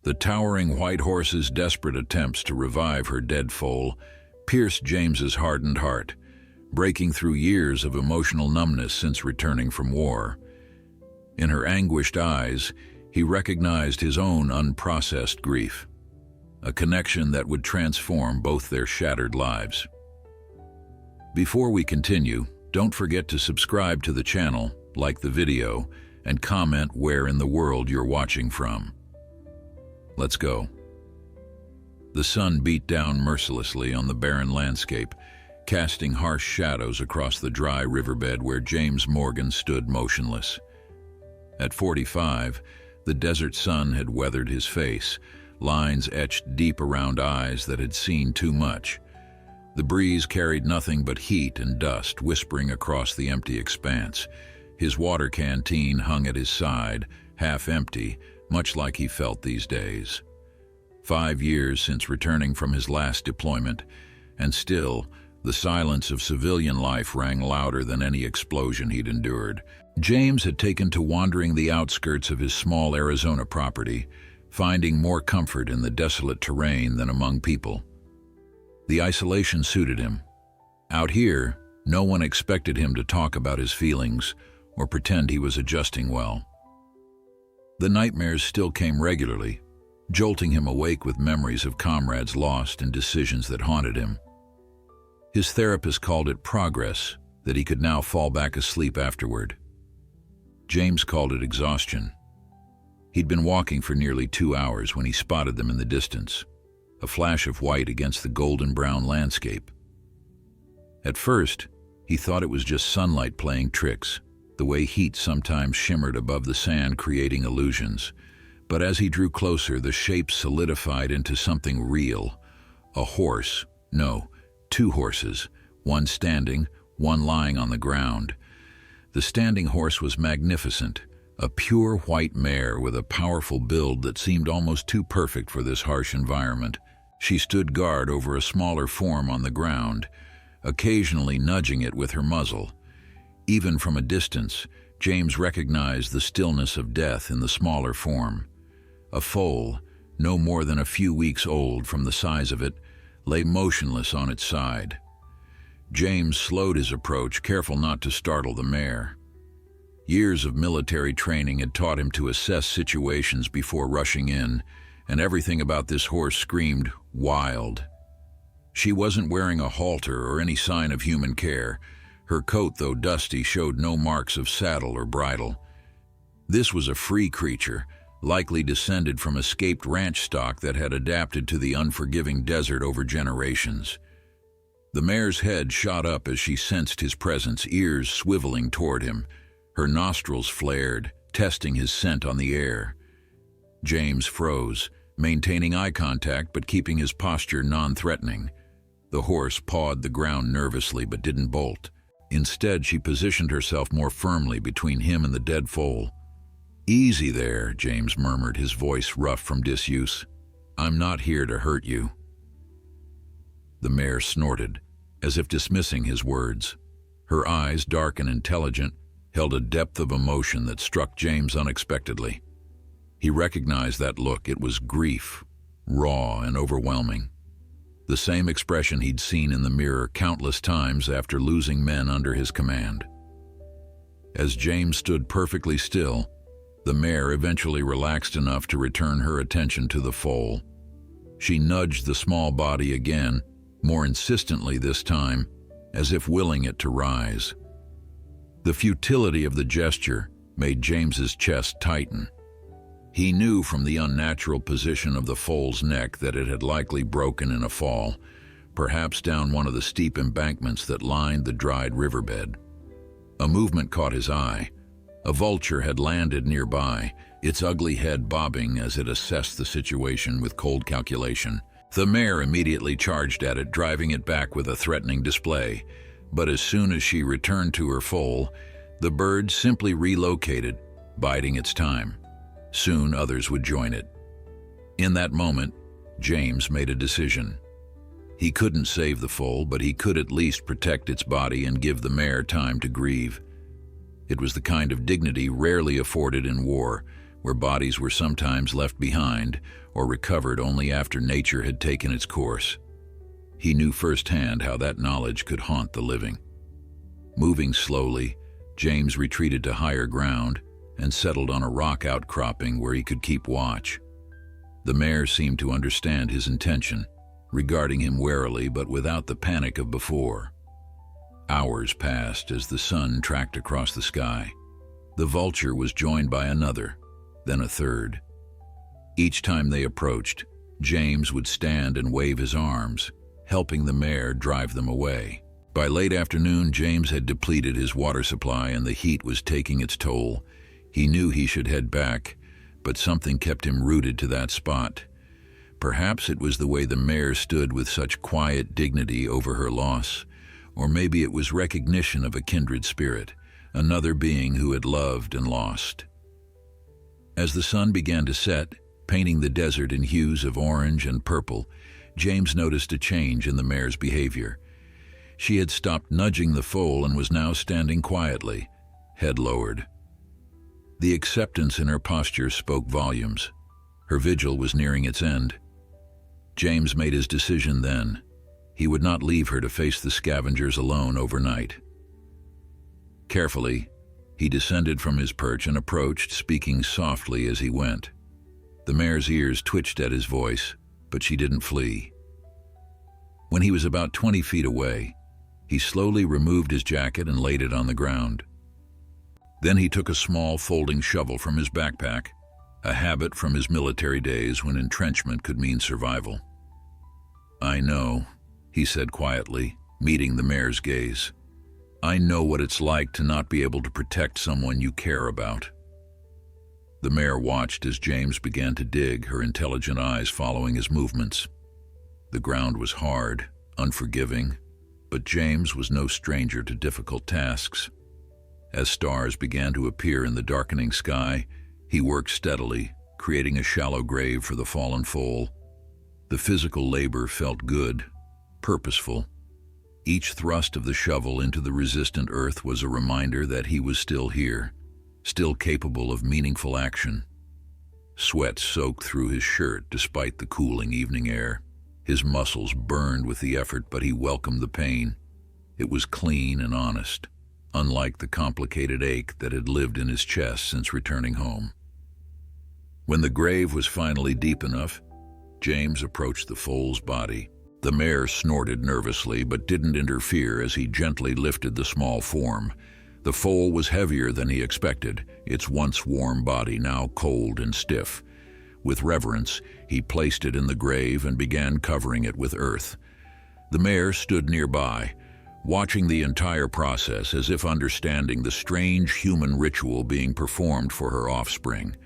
The towering white horse's desperate attempts to revive her dead foal pierced James's hardened heart, breaking through years of emotional numbness since returning from war. In her anguished eyes, he recognized his own unprocessed grief, a connection that would transform both their shattered lives. Before we continue, don't forget to subscribe to the channel, like the video, and comment where in the world you're watching from. Let's go. The sun beat down mercilessly on the barren landscape, casting harsh shadows across the dry riverbed where James Morgan stood motionless. At 45, the desert sun had weathered his face, lines etched deep around eyes that had seen too much. The breeze carried nothing but heat and dust whispering across the empty expanse. His water canteen hung at his side, half empty, much like he felt these days. 5 years since returning from his last deployment, and still, the silence of civilian life rang louder than any explosion he'd endured. James had taken to wandering the outskirts of his small Arizona property, finding more comfort in the desolate terrain than among people. The isolation suited him. Out here, no one expected him to talk about his feelings or pretend he was adjusting well. The nightmares still came regularly, jolting him awake with memories of comrades lost and decisions that haunted him. His therapist called it progress, that he could now fall back asleep afterward. James called it exhaustion. He'd been walking for nearly 2 hours when he spotted them in the distance, a flash of white against the golden-brown landscape. At first, he thought it was just sunlight playing tricks, the way heat sometimes shimmered above the sand creating illusions. But as he drew closer, the shape solidified into something real. A horse, no, 2 horses, one standing, one lying on the ground. The standing horse was magnificent, a pure white mare with a powerful build that seemed almost too perfect for this harsh environment. She stood guard over a smaller form on the ground, occasionally nudging it with her muzzle. Even from a distance, James recognized the stillness of death in the smaller form. A foal, no more than a few weeks old from the size of it, lay motionless on its side. James slowed his approach, careful not to startle the mare. Years of military training had taught him to assess situations before rushing in, and everything about this horse screamed wild. She wasn't wearing a halter or any sign of human care. Her coat, though dusty, showed no marks of saddle or bridle. This was a free creature, likely descended from escaped ranch stock that had adapted to the unforgiving desert over generations. The mare's head shot up as she sensed his presence, ears swiveling toward him. Her nostrils flared, testing his scent on the air. James froze, maintaining eye contact but keeping his posture non-threatening. The horse pawed the ground nervously but didn't bolt. Instead, she positioned herself more firmly between him and the dead foal. "Easy there," James murmured, his voice rough from disuse. "I'm not here to hurt you." The mare snorted, as if dismissing his words. Her eyes, dark and intelligent, held a depth of emotion that struck James unexpectedly. He recognized that look. It was grief, raw and overwhelming. The same expression he'd seen in the mirror countless times after losing men under his command. As James stood perfectly still, the mare eventually relaxed enough to return her attention to the foal. She nudged the small body again, more insistently this time, as if willing it to rise. The futility of the gesture made James's chest tighten. He knew from the unnatural position of the foal's neck that it had likely broken in a fall, perhaps down one of the steep embankments that lined the dried riverbed. A movement caught his eye. A vulture had landed nearby, its ugly head bobbing as it assessed the situation with cold calculation. The mare immediately charged at it, driving it back with a threatening display. But as soon as she returned to her foal, the bird simply relocated, biding its time. Soon others would join it. In that moment, James made a decision. He couldn't save the foal, but he could at least protect its body and give the mare time to grieve. It was the kind of dignity rarely afforded in war, where bodies were sometimes left behind or recovered only after nature had taken its course. He knew firsthand how that knowledge could haunt the living. Moving slowly, James retreated to higher ground and settled on a rock outcropping where he could keep watch. The mare seemed to understand his intention, regarding him warily but without the panic of before. Hours passed as the sun tracked across the sky. The vulture was joined by another, then a third. Each time they approached, James would stand and wave his arms, helping the mare drive them away. By late afternoon, James had depleted his water supply and the heat was taking its toll. He knew he should head back, but something kept him rooted to that spot. Perhaps it was the way the mare stood with such quiet dignity over her loss, or maybe it was recognition of a kindred spirit, another being who had loved and lost. As the sun began to set, painting the desert in hues of orange and purple, James noticed a change in the mare's behavior. She had stopped nudging the foal and was now standing quietly, head lowered. The acceptance in her posture spoke volumes. Her vigil was nearing its end. James made his decision then. He would not leave her to face the scavengers alone overnight. Carefully, he descended from his perch and approached, speaking softly as he went. The mare's ears twitched at his voice, but she didn't flee. When he was about 20 feet away, he slowly removed his jacket and laid it on the ground. Then he took a small folding shovel from his backpack, a habit from his military days when entrenchment could mean survival. "I know," he said quietly, meeting the mare's gaze. "I know what it's like to not be able to protect someone you care about." The mare watched as James began to dig, her intelligent eyes following his movements. The ground was hard, unforgiving, but James was no stranger to difficult tasks. As stars began to appear in the darkening sky, he worked steadily, creating a shallow grave for the fallen foal. The physical labor felt good, purposeful. Each thrust of the shovel into the resistant earth was a reminder that he was still here, still capable of meaningful action. Sweat soaked through his shirt despite the cooling evening air. His muscles burned with the effort, but he welcomed the pain. It was clean and honest, unlike the complicated ache that had lived in his chest since returning home. When the grave was finally deep enough, James approached the foal's body. The mare snorted nervously but didn't interfere as he gently lifted the small form. The foal was heavier than he expected, its once warm body now cold and stiff. With reverence, he placed it in the grave and began covering it with earth. The mare stood nearby, watching the entire process as if understanding the strange human ritual being performed for her offspring.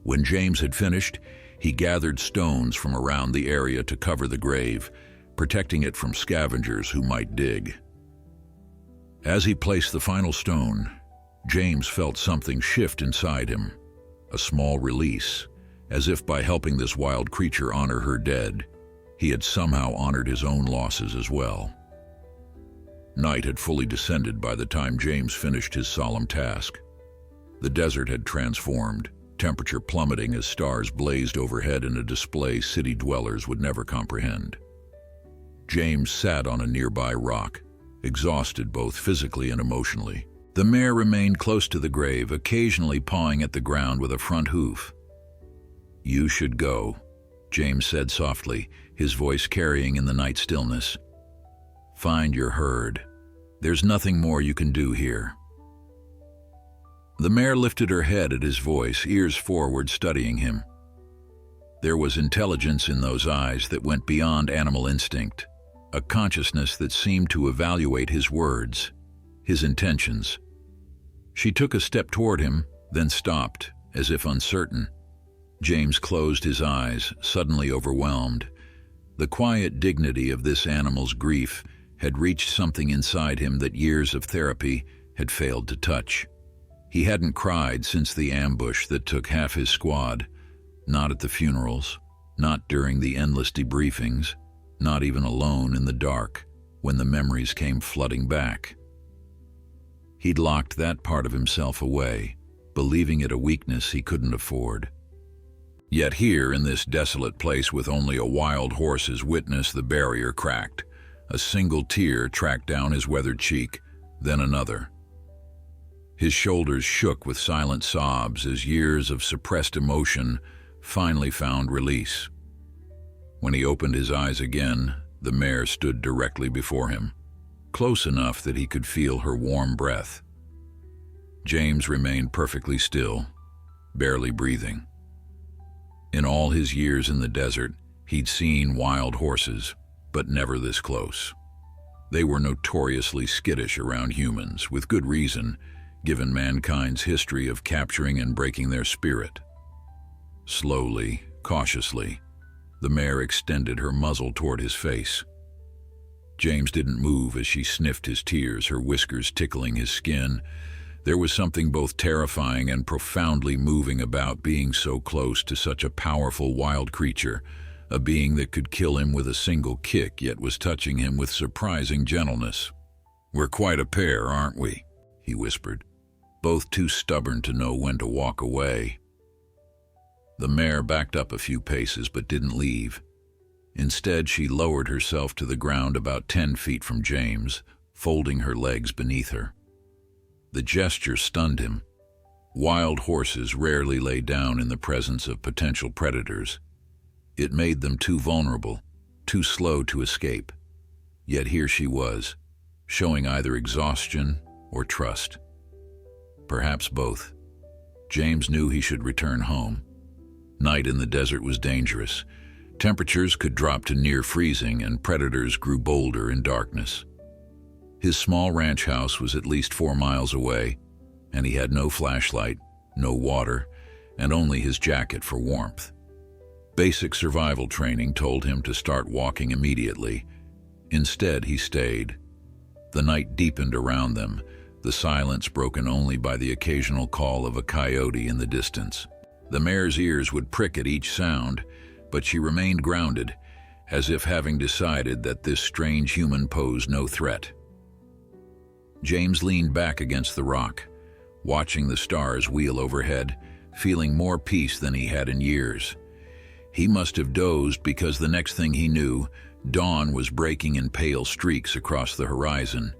When James had finished, he gathered stones from around the area to cover the grave, protecting it from scavengers who might dig. As he placed the final stone, James felt something shift inside him, a small release, as if by helping this wild creature honor her dead, he had somehow honored his own losses as well. Night had fully descended by the time James finished his solemn task. The desert had transformed, temperature plummeting as stars blazed overhead in a display city dwellers would never comprehend. James sat on a nearby rock, exhausted both physically and emotionally. The mare remained close to the grave, occasionally pawing at the ground with a front hoof. "You should go," James said softly, his voice carrying in the night stillness. "Find your herd. There's nothing more you can do here." The mare lifted her head at his voice, ears forward, studying him. There was intelligence in those eyes that went beyond animal instinct, a consciousness that seemed to evaluate his words, his intentions. She took a step toward him, then stopped, as if uncertain. James closed his eyes, suddenly overwhelmed. The quiet dignity of this animal's grief had reached something inside him that years of therapy had failed to touch. He hadn't cried since the ambush that took half his squad, not at the funerals, not during the endless debriefings, not even alone in the dark when the memories came flooding back. He'd locked that part of himself away, believing it a weakness he couldn't afford. Yet here, in this desolate place with only a wild horse's witness, the barrier cracked. A single tear tracked down his weathered cheek, then another. His shoulders shook with silent sobs as years of suppressed emotion finally found release. When he opened his eyes again, the mare stood directly before him, close enough that he could feel her warm breath. James remained perfectly still, barely breathing. In all his years in the desert, he'd seen wild horses, but never this close. They were notoriously skittish around humans, with good reason, given mankind's history of capturing and breaking their spirit. Slowly, cautiously, the mare extended her muzzle toward his face. James didn't move as she sniffed his tears, her whiskers tickling his skin. There was something both terrifying and profoundly moving about being so close to such a powerful wild creature, a being that could kill him with a single kick, yet was touching him with surprising gentleness. "We're quite a pair, aren't we?" he whispered, both too stubborn to know when to walk away. The mare backed up a few paces but didn't leave. Instead, she lowered herself to the ground about 10 feet from James, folding her legs beneath her. The gesture stunned him. Wild horses rarely lay down in the presence of potential predators. It made them too vulnerable, too slow to escape. Yet here she was, showing either exhaustion or trust. Perhaps both. James knew he should return home. Night in the desert was dangerous. Temperatures could drop to near freezing, and predators grew bolder in darkness. His small ranch house was at least 4 miles away, and he had no flashlight, no water, and only his jacket for warmth. Basic survival training told him to start walking immediately. Instead, he stayed. The night deepened around them, the silence broken only by the occasional call of a coyote in the distance. The mare's ears would prick at each sound, but she remained grounded, as if having decided that this strange human posed no threat. James leaned back against the rock, watching the stars wheel overhead, feeling more peace than he had in years. He must have dozed because the next thing he knew, dawn was breaking in pale streaks across the horizon.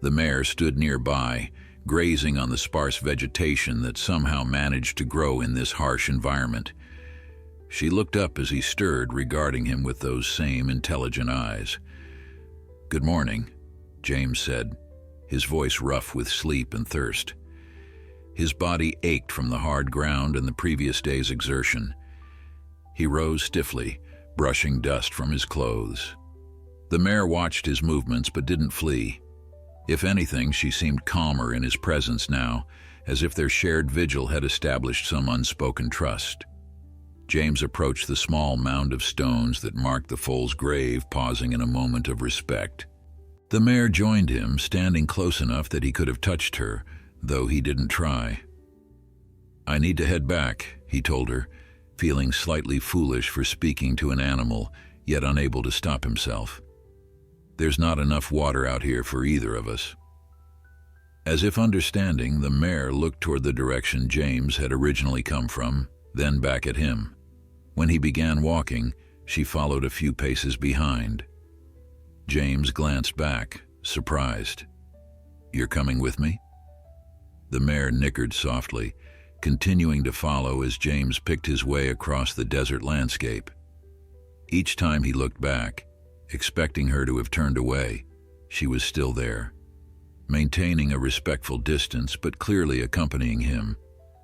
The mare stood nearby, grazing on the sparse vegetation that somehow managed to grow in this harsh environment. She looked up as he stirred, regarding him with those same intelligent eyes. "Good morning," James said, his voice rough with sleep and thirst. His body ached from the hard ground and the previous day's exertion. He rose stiffly, brushing dust from his clothes. The mare watched his movements but didn't flee. If anything, she seemed calmer in his presence now, as if their shared vigil had established some unspoken trust. James approached the small mound of stones that marked the foal's grave, pausing in a moment of respect. The mare joined him, standing close enough that he could have touched her, though he didn't try. "I need to head back," he told her, feeling slightly foolish for speaking to an animal, yet unable to stop himself. "There's not enough water out here for either of us." As if understanding, the mare looked toward the direction James had originally come from, then back at him. When he began walking, she followed a few paces behind. James glanced back, surprised. "You're coming with me?" The mare nickered softly, continuing to follow as James picked his way across the desert landscape. Each time he looked back, expecting her to have turned away, she was still there, maintaining a respectful distance but clearly accompanying him.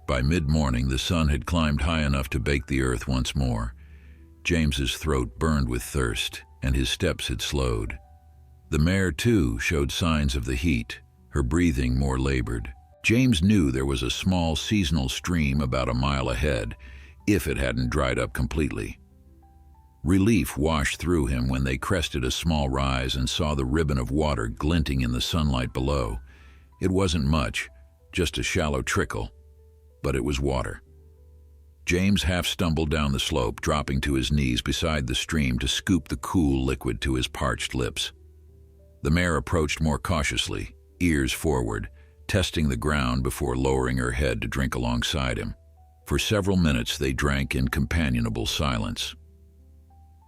By mid-morning, the sun had climbed high enough to bake the earth once more. James's throat burned with thirst, and his steps had slowed. The mare, too, showed signs of the heat, her breathing more labored. James knew there was a small seasonal stream about a mile ahead, if it hadn't dried up completely. Relief washed through him when they crested a small rise and saw the ribbon of water glinting in the sunlight below. It wasn't much, just a shallow trickle, but it was water. James half stumbled down the slope, dropping to his knees beside the stream to scoop the cool liquid to his parched lips. The mare approached more cautiously, ears forward, testing the ground before lowering her head to drink alongside him. For several minutes they drank in companionable silence.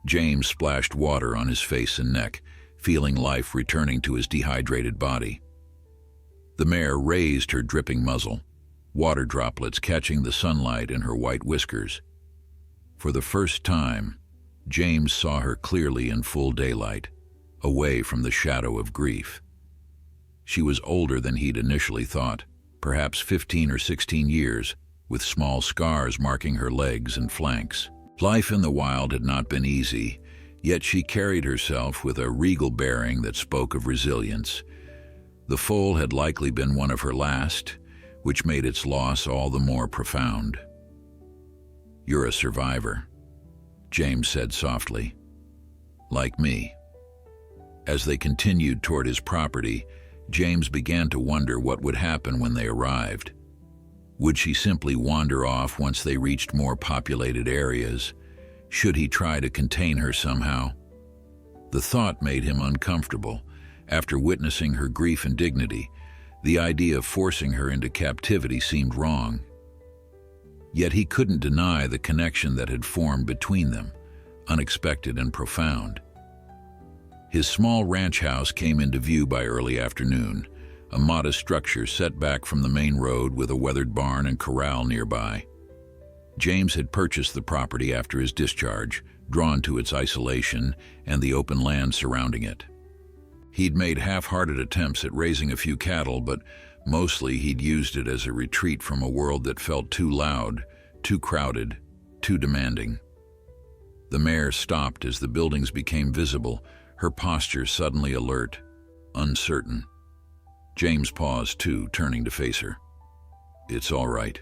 James splashed water on his face and neck, feeling life returning to his dehydrated body. The mare raised her dripping muzzle, water droplets catching the sunlight in her white whiskers. For the first time, James saw her clearly in full daylight, away from the shadow of grief. She was older than he'd initially thought, perhaps 15 or 16 years, with small scars marking her legs and flanks. Life in the wild had not been easy, yet she carried herself with a regal bearing that spoke of resilience. The foal had likely been one of her last, which made its loss all the more profound. "You're a survivor," James said softly. "Like me." As they continued toward his property, James began to wonder what would happen when they arrived. Would she simply wander off once they reached more populated areas? Should he try to contain her somehow? The thought made him uncomfortable. After witnessing her grief and dignity, the idea of forcing her into captivity seemed wrong. Yet he couldn't deny the connection that had formed between them, unexpected and profound. His small ranch house came into view by early afternoon, a modest structure set back from the main road with a weathered barn and corral nearby. James had purchased the property after his discharge, drawn to its isolation and the open land surrounding it. He'd made half-hearted attempts at raising a few cattle, but mostly he'd used it as a retreat from a world that felt too loud, too crowded, too demanding. The mare stopped as the buildings became visible, her posture suddenly alert, uncertain. James paused too, turning to face her. "It's all right,"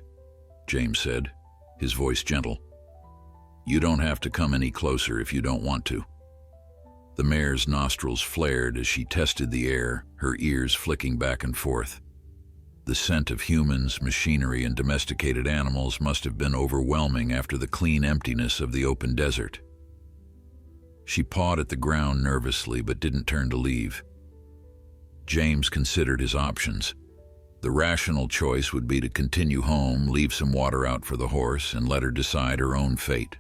James said, his voice gentle. "You don't have to come any closer if you don't want to." The mare's nostrils flared as she tested the air, her ears flicking back and forth. The scent of humans, machinery, and domesticated animals must have been overwhelming after the clean emptiness of the open desert. She pawed at the ground nervously but didn't turn to leave. James considered his options. The rational choice would be to continue home, leave some water out for the horse, and let her decide her own fate.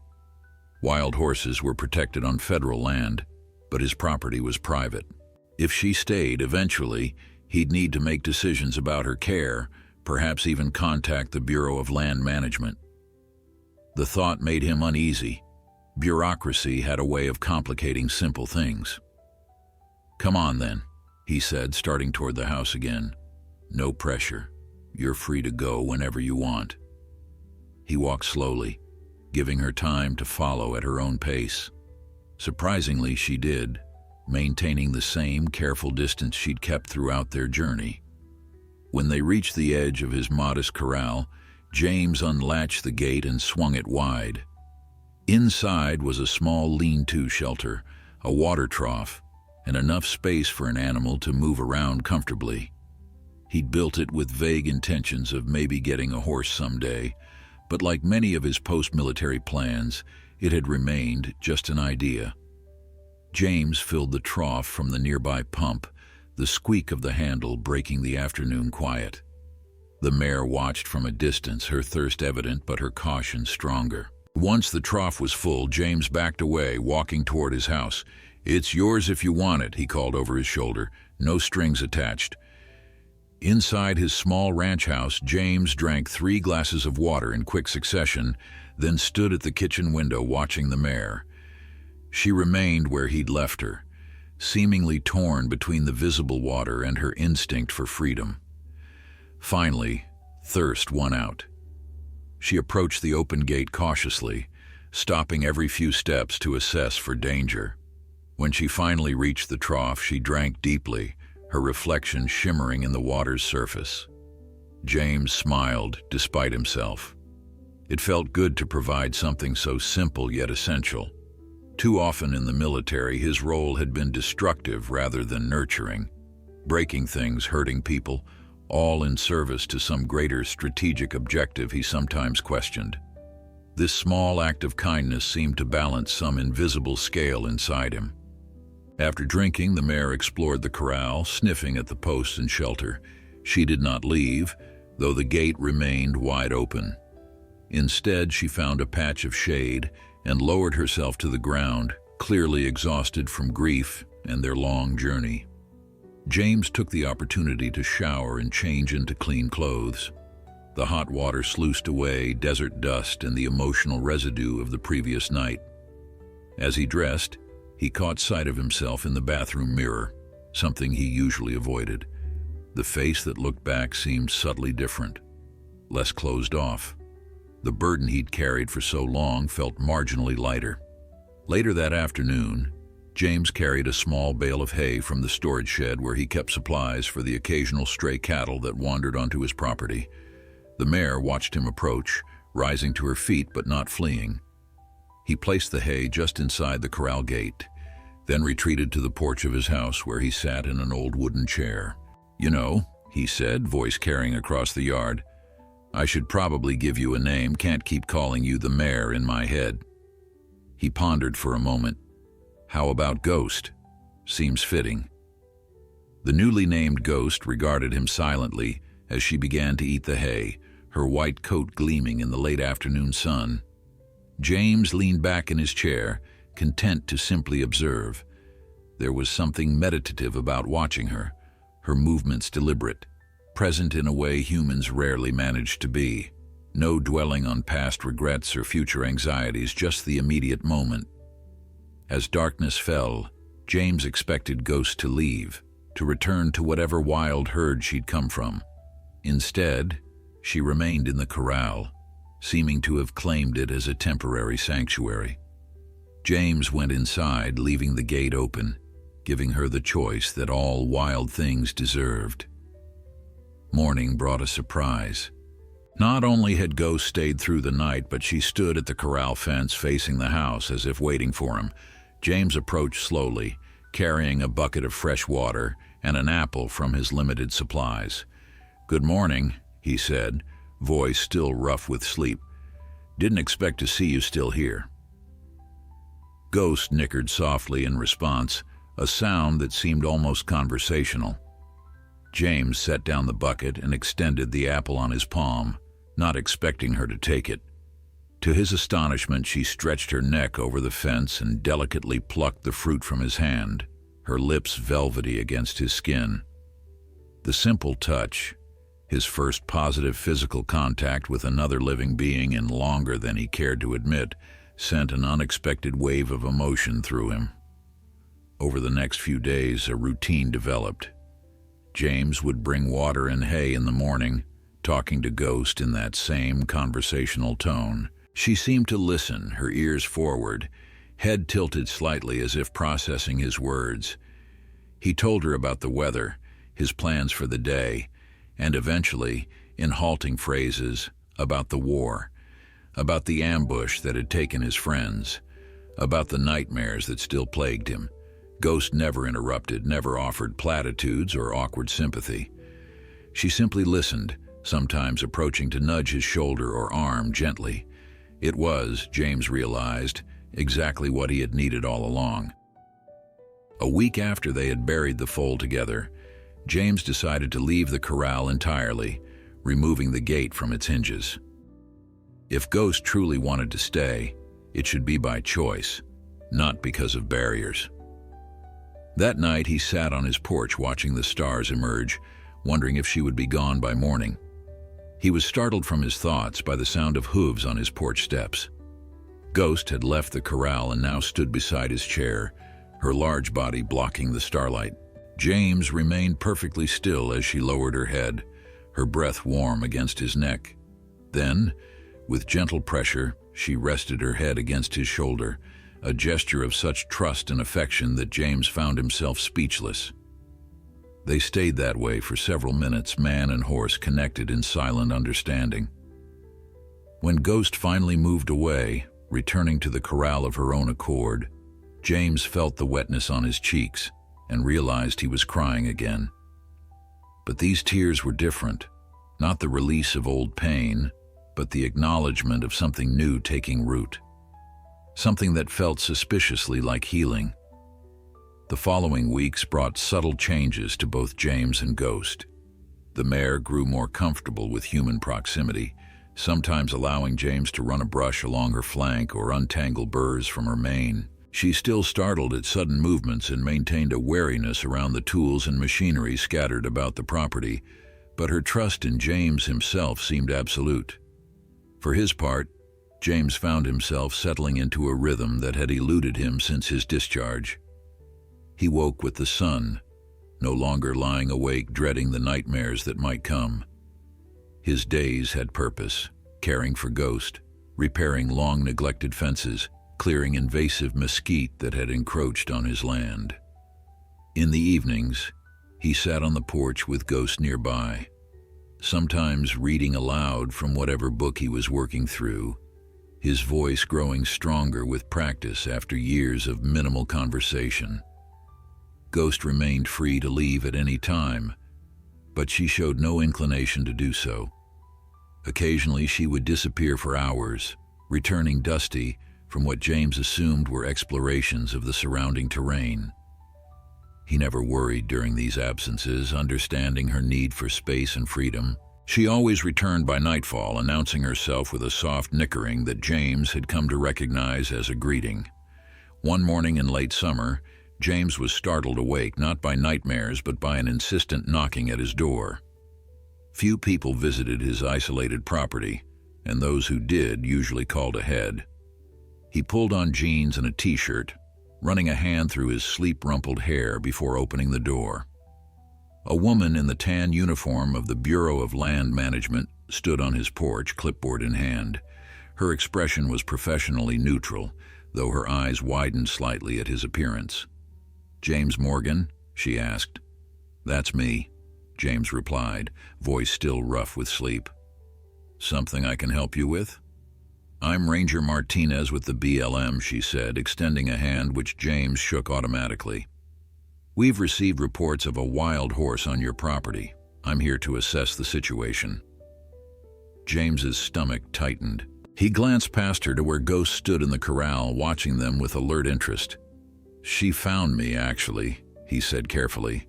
Wild horses were protected on federal land, but his property was private. If she stayed, eventually, he'd need to make decisions about her care, perhaps even contact the Bureau of Land Management. The thought made him uneasy. Bureaucracy had a way of complicating simple things. "Come on then," he said, starting toward the house again. "No pressure. You're free to go whenever you want." He walked slowly, giving her time to follow at her own pace. Surprisingly, she did, maintaining the same careful distance she'd kept throughout their journey. When they reached the edge of his modest corral, James unlatched the gate and swung it wide. Inside was a small lean-to shelter, a water trough, and enough space for an animal to move around comfortably. He'd built it with vague intentions of maybe getting a horse someday, but like many of his post-military plans, it had remained just an idea. James filled the trough from the nearby pump, the squeak of the handle breaking the afternoon quiet. The mare watched from a distance, her thirst evident but her caution stronger. Once the trough was full, James backed away, walking toward his house. "It's yours if you want it," he called over his shoulder, no strings attached. Inside his small ranch house, James drank 3 glasses of water in quick succession, then stood at the kitchen window watching the mare. She remained where he'd left her, seemingly torn between the visible water and her instinct for freedom. Finally, thirst won out. She approached the open gate cautiously, stopping every few steps to assess for danger. When she finally reached the trough, she drank deeply, her reflection shimmering in the water's surface. James smiled, despite himself. It felt good to provide something so simple yet essential. Too often in the military, his role had been destructive rather than nurturing, breaking things, hurting people, all in service to some greater strategic objective he sometimes questioned. This small act of kindness seemed to balance some invisible scale inside him. After drinking, the mare explored the corral, sniffing at the posts and shelter. She did not leave, though the gate remained wide open. Instead, she found a patch of shade and lowered herself to the ground, clearly exhausted from grief and their long journey. James took the opportunity to shower and change into clean clothes. The hot water sluiced away desert dust and the emotional residue of the previous night. As he dressed, he caught sight of himself in the bathroom mirror, something he usually avoided. The face that looked back seemed subtly different, less closed off. The burden he'd carried for so long felt marginally lighter. Later that afternoon, James carried a small bale of hay from the storage shed where he kept supplies for the occasional stray cattle that wandered onto his property. The mare watched him approach, rising to her feet but not fleeing. He placed the hay just inside the corral gate, then retreated to the porch of his house where he sat in an old wooden chair. "You know," he said, voice carrying across the yard, "I should probably give you a name. Can't keep calling you the mare in my head." He pondered for a moment. How about Ghost? Seems fitting. The newly named Ghost regarded him silently as she began to eat the hay, her white coat gleaming in the late afternoon sun. James leaned back in his chair, content to simply observe. There was something meditative about watching her, her movements deliberate, present in a way humans rarely manage to be. No dwelling on past regrets or future anxieties, just the immediate moment. As darkness fell, James expected Ghost to leave, to return to whatever wild herd she'd come from. Instead, she remained in the corral, seeming to have claimed it as a temporary sanctuary. James went inside, leaving the gate open, giving her the choice that all wild things deserved. Morning brought a surprise. Not only had Ghost stayed through the night, but she stood at the corral fence facing the house as if waiting for him. James approached slowly, carrying a bucket of fresh water and an apple from his limited supplies. "Good morning," he said, voice still rough with sleep. "Didn't expect to see you still here." Ghost nickered softly in response, a sound that seemed almost conversational. James set down the bucket and extended the apple on his palm, not expecting her to take it. To his astonishment, she stretched her neck over the fence and delicately plucked the fruit from his hand, her lips velvety against his skin. The simple touch, his first positive physical contact with another living being in longer than he cared to admit, sent an unexpected wave of emotion through him. Over the next few days, a routine developed. James would bring water and hay in the morning, talking to Ghost in that same conversational tone. She seemed to listen, her ears forward, head tilted slightly as if processing his words. He told her about the weather, his plans for the day, and eventually, in halting phrases, about the war, about the ambush that had taken his friends, about the nightmares that still plagued him. Ghost never interrupted, never offered platitudes or awkward sympathy. She simply listened, sometimes approaching to nudge his shoulder or arm gently. It was, James realized, exactly what he had needed all along. A week after they had buried the foal together, James decided to leave the corral entirely, removing the gate from its hinges. If Ghost truly wanted to stay, it should be by choice, not because of barriers. That night he sat on his porch watching the stars emerge, wondering if she would be gone by morning. He was startled from his thoughts by the sound of hooves on his porch steps. Ghost had left the corral and now stood beside his chair, her large body blocking the starlight. James remained perfectly still as she lowered her head, her breath warm against his neck. Then, with gentle pressure, she rested her head against his shoulder, a gesture of such trust and affection that James found himself speechless. They stayed that way for several minutes, man and horse connected in silent understanding. When Ghost finally moved away, returning to the corral of her own accord, James felt the wetness on his cheeks and realized he was crying again. But these tears were different, not the release of old pain, but the acknowledgement of something new taking root. Something that felt suspiciously like healing. The following weeks brought subtle changes to both James and Ghost. The mare grew more comfortable with human proximity, sometimes allowing James to run a brush along her flank or untangle burrs from her mane. She still startled at sudden movements and maintained a wariness around the tools and machinery scattered about the property, but her trust in James himself seemed absolute. For his part, James found himself settling into a rhythm that had eluded him since his discharge. He woke with the sun, no longer lying awake dreading the nightmares that might come. His days had purpose, caring for Ghost, repairing long-neglected fences, clearing invasive mesquite that had encroached on his land. In the evenings, he sat on the porch with Ghost nearby, sometimes reading aloud from whatever book he was working through, his voice growing stronger with practice after years of minimal conversation. Ghost remained free to leave at any time, but she showed no inclination to do so. Occasionally she would disappear for hours, returning dusty from what James assumed were explorations of the surrounding terrain. He never worried during these absences, understanding her need for space and freedom. She always returned by nightfall, announcing herself with a soft nickering that James had come to recognize as a greeting. One morning in late summer, James was startled awake not by nightmares but by an insistent knocking at his door. Few people visited his isolated property, and those who did usually called ahead. He pulled on jeans and a t-shirt, running a hand through his sleep-rumpled hair before opening the door. A woman in the tan uniform of the Bureau of Land Management stood on his porch, clipboard in hand. Her expression was professionally neutral, though her eyes widened slightly at his appearance. "James Morgan?" she asked. "That's me," James replied, voice still rough with sleep. "Something I can help you with?" "I'm Ranger Martinez with the BLM," she said, extending a hand which James shook automatically. "We've received reports of a wild horse on your property. I'm here to assess the situation." James's stomach tightened. He glanced past her to where Ghost stood in the corral, watching them with alert interest. "She found me, actually," he said carefully,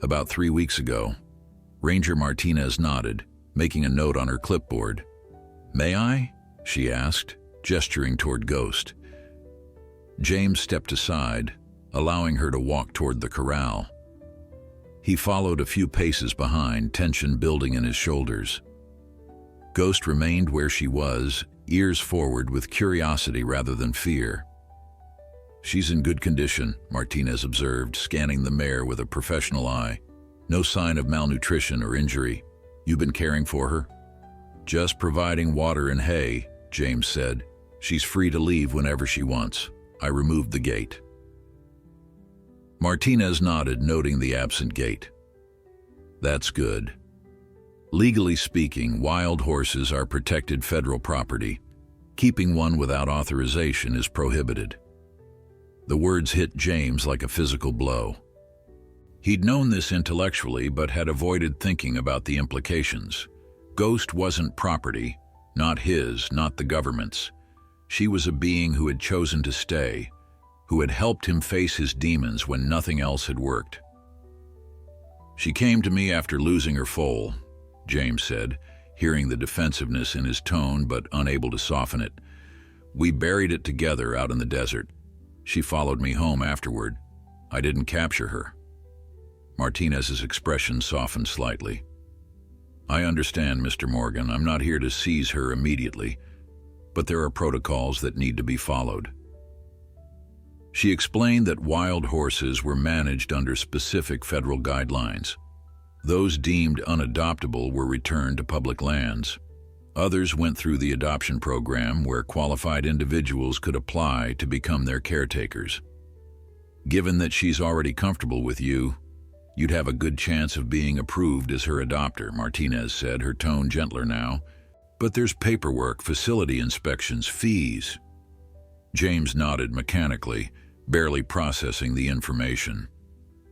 "about 3 weeks ago." Ranger Martinez nodded, making a note on her clipboard. "May I?" she asked, gesturing toward Ghost. James stepped aside, allowing her to walk toward the corral. He followed a few paces behind, tension building in his shoulders. Ghost remained where she was, ears forward with curiosity rather than fear. "She's in good condition," Martinez observed, scanning the mare with a professional eye. "No sign of malnutrition or injury. You've been caring for her?" "Just providing water and hay," James said. "She's free to leave whenever she wants. I removed the gate." Martinez nodded, noting the absent gate. "That's good. Legally speaking, wild horses are protected federal property. Keeping one without authorization is prohibited." The words hit James like a physical blow. He'd known this intellectually, but had avoided thinking about the implications. Ghost wasn't property, not his, not the government's. She was a being who had chosen to stay, who had helped him face his demons when nothing else had worked. "She came to me after losing her foal," James said, hearing the defensiveness in his tone but unable to soften it. "We buried it together out in the desert. She followed me home afterward. I didn't capture her." Martinez's expression softened slightly. "I understand, Mr. Morgan. I'm not here to seize her immediately, but there are protocols that need to be followed." She explained that wild horses were managed under specific federal guidelines. Those deemed unadoptable were returned to public lands. Others went through the adoption program where qualified individuals could apply to become their caretakers. "Given that she's already comfortable with you, you'd have a good chance of being approved as her adopter," Martinez said, her tone gentler now. "But there's paperwork, facility inspections, fees." James nodded mechanically, barely processing the information.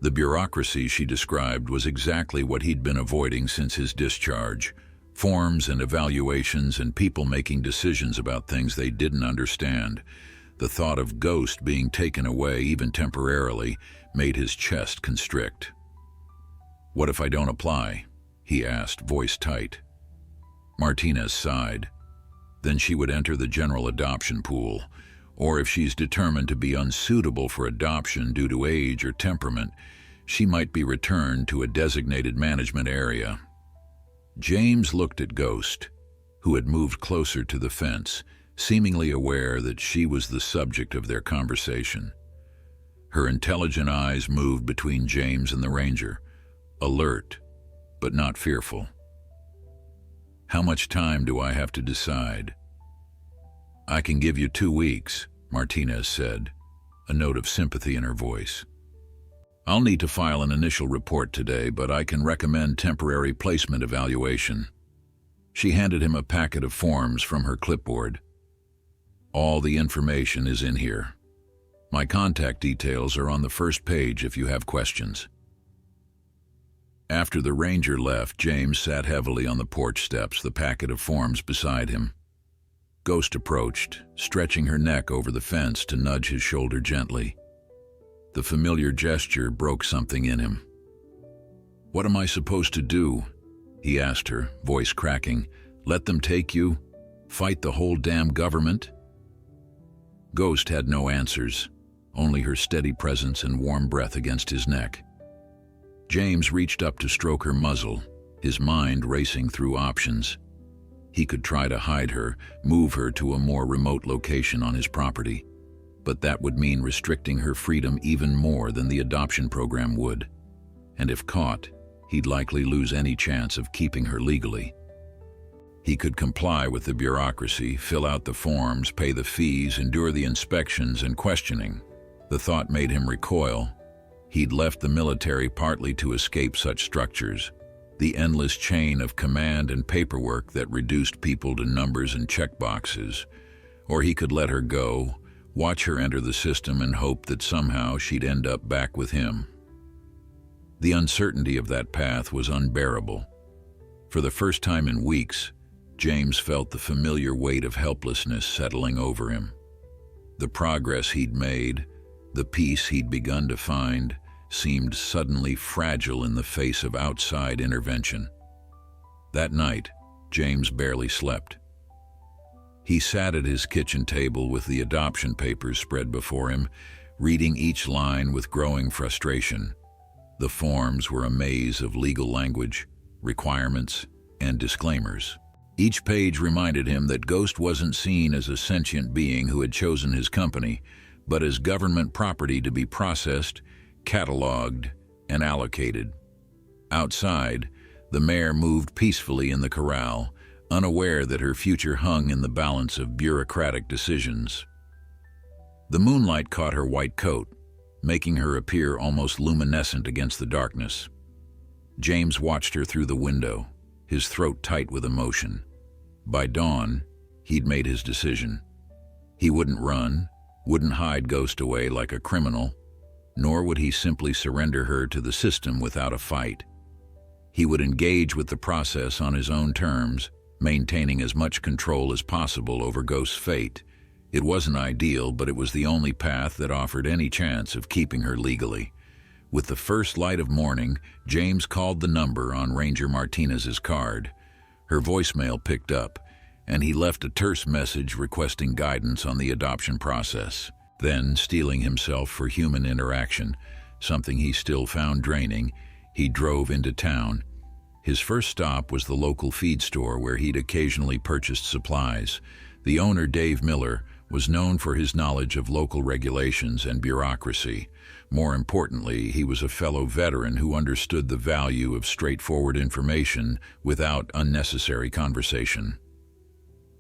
The bureaucracy she described was exactly what he'd been avoiding since his discharge. Forms and evaluations and people making decisions about things they didn't understand. The thought of Ghost being taken away, even temporarily, made his chest constrict. "What if I don't apply?" he asked, voice tight. Martinez sighed. Then she would enter the general adoption pool, or if she's determined to be unsuitable for adoption due to age or temperament, she might be returned to a designated management area. James looked at Ghost, who had moved closer to the fence, seemingly aware that she was the subject of their conversation. Her intelligent eyes moved between James and the ranger, alert, but not fearful. "How much time do I have to decide?" "I can give you 2 weeks, Martinez said, a note of sympathy in her voice. "I'll need to file an initial report today, but I can recommend temporary placement evaluation." She handed him a packet of forms from her clipboard. "All the information is in here. My contact details are on the first page if you have questions." After the ranger left, James sat heavily on the porch steps, the packet of forms beside him. Ghost approached, stretching her neck over the fence to nudge his shoulder gently. The familiar gesture broke something in him. "What am I supposed to do?" he asked her, voice cracking. "Let them take you? Fight the whole damn government?" Ghost had no answers, only her steady presence and warm breath against his neck. James reached up to stroke her muzzle, his mind racing through options. He could try to hide her, move her to a more remote location on his property, but that would mean restricting her freedom even more than the adoption program would. And if caught, he'd likely lose any chance of keeping her legally. He could comply with the bureaucracy, fill out the forms, pay the fees, endure the inspections and questioning. The thought made him recoil. He'd left the military partly to escape such structures, the endless chain of command and paperwork that reduced people to numbers and checkboxes. Or he could let her go, watch her enter the system and hope that somehow she'd end up back with him. The uncertainty of that path was unbearable. For the first time in weeks, James felt the familiar weight of helplessness settling over him. The progress he'd made, the peace he'd begun to find, seemed suddenly fragile in the face of outside intervention. That night, James barely slept. He sat at his kitchen table with the adoption papers spread before him, reading each line with growing frustration. The forms were a maze of legal language, requirements, and disclaimers. Each page reminded him that Ghost wasn't seen as a sentient being who had chosen his company, but as government property to be processed, cataloged, and allocated. Outside, the mare moved peacefully in the corral, unaware that her future hung in the balance of bureaucratic decisions. The moonlight caught her white coat, making her appear almost luminescent against the darkness. James watched her through the window, his throat tight with emotion. By dawn, he'd made his decision. He wouldn't run, wouldn't hide Ghost away like a criminal, nor would he simply surrender her to the system without a fight. He would engage with the process on his own terms, maintaining as much control as possible over Ghost's fate. It wasn't ideal, but it was the only path that offered any chance of keeping her legally. With the first light of morning, James called the number on Ranger Martinez's card. Her voicemail picked up, and he left a terse message requesting guidance on the adoption process. Then, steeling himself for human interaction, something he still found draining, he drove into town. His first stop was the local feed store where he'd occasionally purchased supplies. The owner, Dave Miller, was known for his knowledge of local regulations and bureaucracy. More importantly, he was a fellow veteran who understood the value of straightforward information without unnecessary conversation.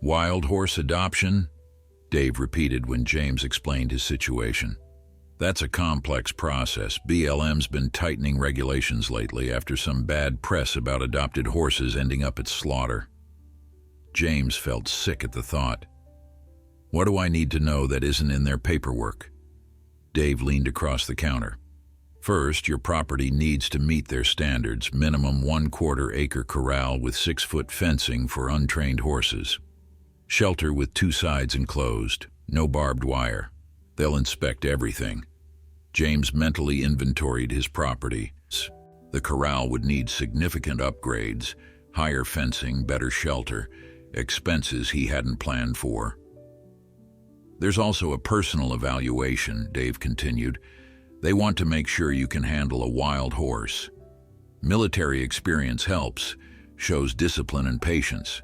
"Wild horse adoption?" Dave repeated when James explained his situation. "That's a complex process. BLM's been tightening regulations lately after some bad press about adopted horses ending up at slaughter." James felt sick at the thought. "What do I need to know that isn't in their paperwork?" Dave leaned across the counter. "First, your property needs to meet their standards, minimum 1/4 acre corral with 6-foot fencing for untrained horses. Shelter with 2 sides enclosed, no barbed wire. They'll inspect everything." James mentally inventoried his property. The corral would need significant upgrades, higher fencing, better shelter, expenses he hadn't planned for. There's also a personal evaluation, Dave continued. They want to make sure you can handle a wild horse. Military experience helps, shows discipline and patience,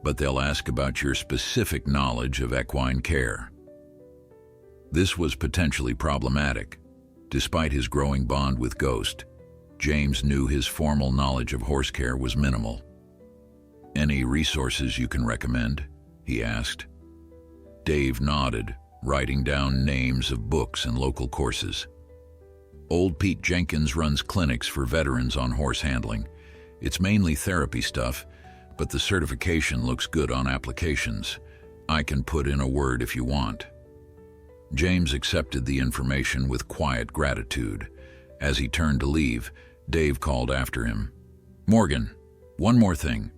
but they'll ask about your specific knowledge of equine care. This was potentially problematic. Despite his growing bond with Ghost, James knew his formal knowledge of horse care was minimal. "Any resources you can recommend?" he asked. Dave nodded, writing down names of books and local courses. Old Pete Jenkins runs clinics for veterans on horse handling. It's mainly therapy stuff, but the certification looks good on applications. I can put in a word if you want. James accepted the information with quiet gratitude. As he turned to leave, Dave called after him. "Morgan, one more thing.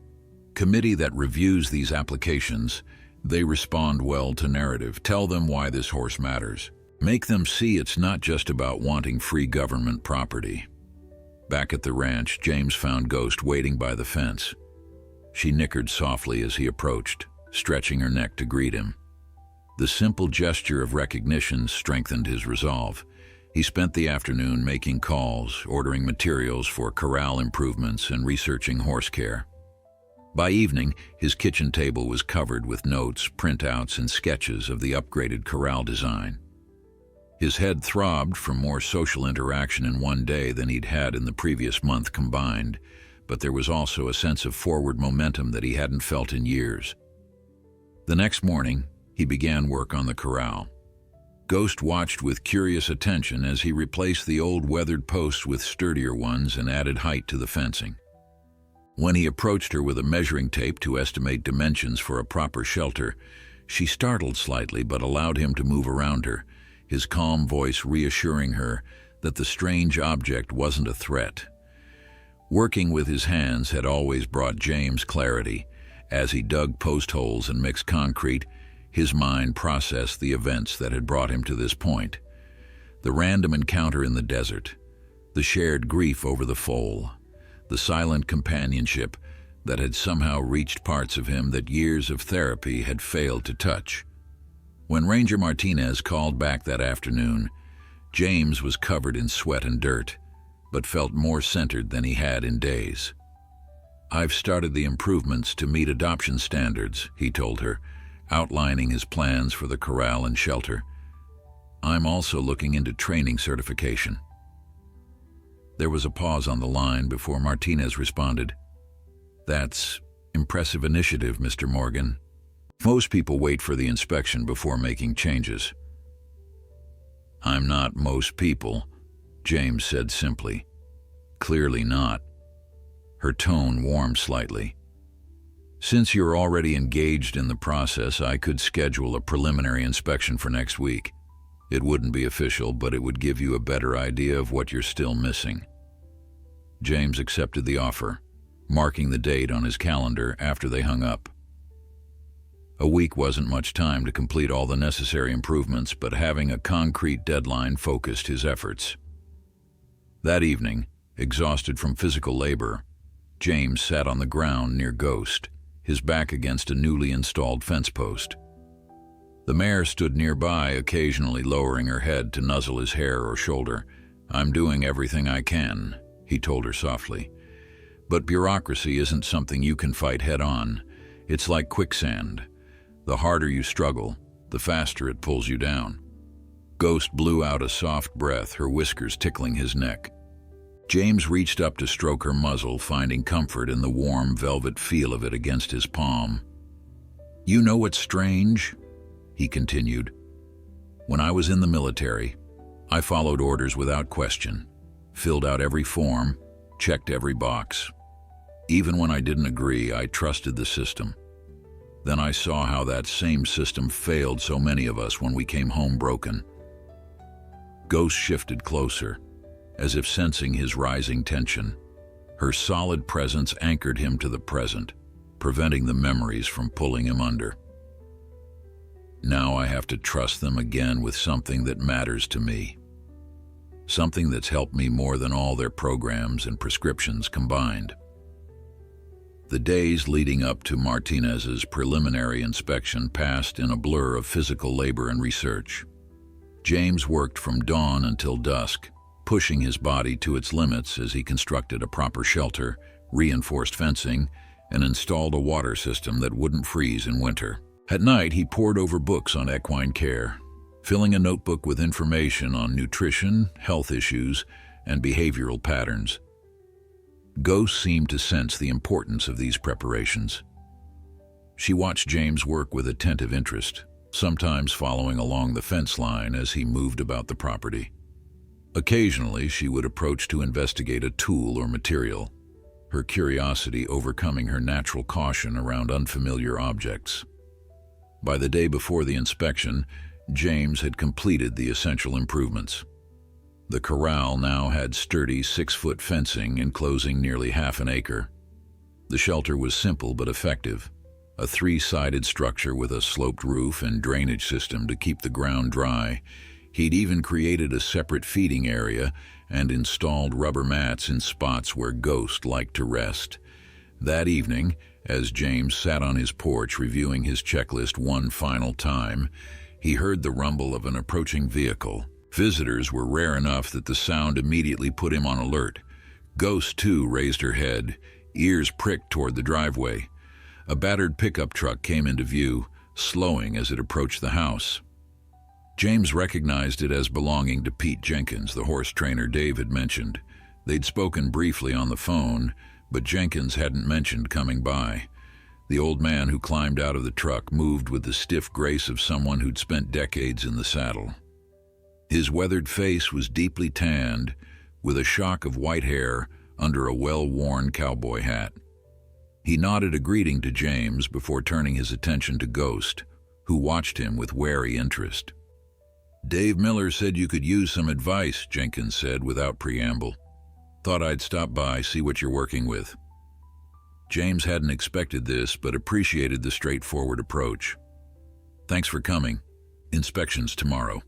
Committee that reviews these applications, they respond well to narrative. Tell them why this horse matters. Make them see it's not just about wanting free government property." Back at the ranch, James found Ghost waiting by the fence. She nickered softly as he approached, stretching her neck to greet him. The simple gesture of recognition strengthened his resolve. He spent the afternoon making calls, ordering materials for corral improvements, and researching horse care. By evening, his kitchen table was covered with notes, printouts, and sketches of the upgraded corral design. His head throbbed from more social interaction in one day than he'd had in the previous month combined, but there was also a sense of forward momentum that he hadn't felt in years. The next morning, he began work on the corral. Ghost watched with curious attention as he replaced the old weathered posts with sturdier ones and added height to the fencing. When he approached her with a measuring tape to estimate dimensions for a proper shelter, she startled slightly but allowed him to move around her, his calm voice reassuring her that the strange object wasn't a threat. Working with his hands had always brought James clarity. As he dug post holes and mixed concrete, his mind processed the events that had brought him to this point. The random encounter in the desert, the shared grief over the foal, the silent companionship that had somehow reached parts of him that years of therapy had failed to touch. When Ranger Martinez called back that afternoon, James was covered in sweat and dirt, but felt more centered than he had in days. "I've started the improvements to meet adoption standards," he told her, outlining his plans for the corral and shelter. "I'm also looking into training certification." There was a pause on the line before Martinez responded. "That's impressive initiative, Mr. Morgan. Most people wait for the inspection before making changes." "I'm not most people," James said simply. "Clearly not." Her tone warmed slightly. "Since you're already engaged in the process, I could schedule a preliminary inspection for next week. It wouldn't be official, but it would give you a better idea of what you're still missing." James accepted the offer, marking the date on his calendar after they hung up. A week wasn't much time to complete all the necessary improvements, but having a concrete deadline focused his efforts. That evening, exhausted from physical labor, James sat on the ground near Ghost, his back against a newly installed fence post. The mare stood nearby, occasionally lowering her head to nuzzle his hair or shoulder. "I'm doing everything I can," he told her softly. "But bureaucracy isn't something you can fight head-on. It's like quicksand. The harder you struggle, the faster it pulls you down." Ghost blew out a soft breath, her whiskers tickling his neck. James reached up to stroke her muzzle, finding comfort in the warm velvet feel of it against his palm. "You know what's strange?" he continued. "When I was in the military, I followed orders without question, filled out every form, checked every box. Even when I didn't agree, I trusted the system. Then I saw how that same system failed so many of us when we came home broken." Ghost shifted closer, as if sensing his rising tension. Her solid presence anchored him to the present, preventing the memories from pulling him under. "Now I have to trust them again with something that matters to me." something that's helped me more than all their programs and prescriptions combined. The days leading up to Martinez's preliminary inspection passed in a blur of physical labor and research. James worked from dawn until dusk, pushing his body to its limits as he constructed a proper shelter, reinforced fencing, and installed a water system that wouldn't freeze in winter. At night, he pored over books on equine care, filling a notebook with information on nutrition, health issues, and behavioral patterns. Ghost seemed to sense the importance of these preparations. She watched James work with attentive interest, sometimes following along the fence line as he moved about the property. Occasionally, she would approach to investigate a tool or material, her curiosity overcoming her natural caution around unfamiliar objects. By the day before the inspection, James had completed the essential improvements. The corral now had sturdy 6-foot fencing enclosing nearly half an acre. The shelter was simple but effective, a 3-sided structure with a sloped roof and drainage system to keep the ground dry. He'd even created a separate feeding area and installed rubber mats in spots where Ghost liked to rest. That evening, as James sat on his porch reviewing his checklist one final time, he heard the rumble of an approaching vehicle. Visitors were rare enough that the sound immediately put him on alert. Ghost, too, raised her head, ears pricked toward the driveway. A battered pickup truck came into view, slowing as it approached the house. James recognized it as belonging to Pete Jenkins, the horse trainer Dave had mentioned. They'd spoken briefly on the phone, but Jenkins hadn't mentioned coming by. The old man who climbed out of the truck moved with the stiff grace of someone who'd spent decades in the saddle. His weathered face was deeply tanned, with a shock of white hair under a well-worn cowboy hat. He nodded a greeting to James before turning his attention to Ghost, who watched him with wary interest. "Dave Miller said you could use some advice," Jenkins said without preamble. "Thought I'd stop by, see what you're working with." James hadn't expected this, but appreciated the straightforward approach. "Thanks for coming. Inspection's tomorrow."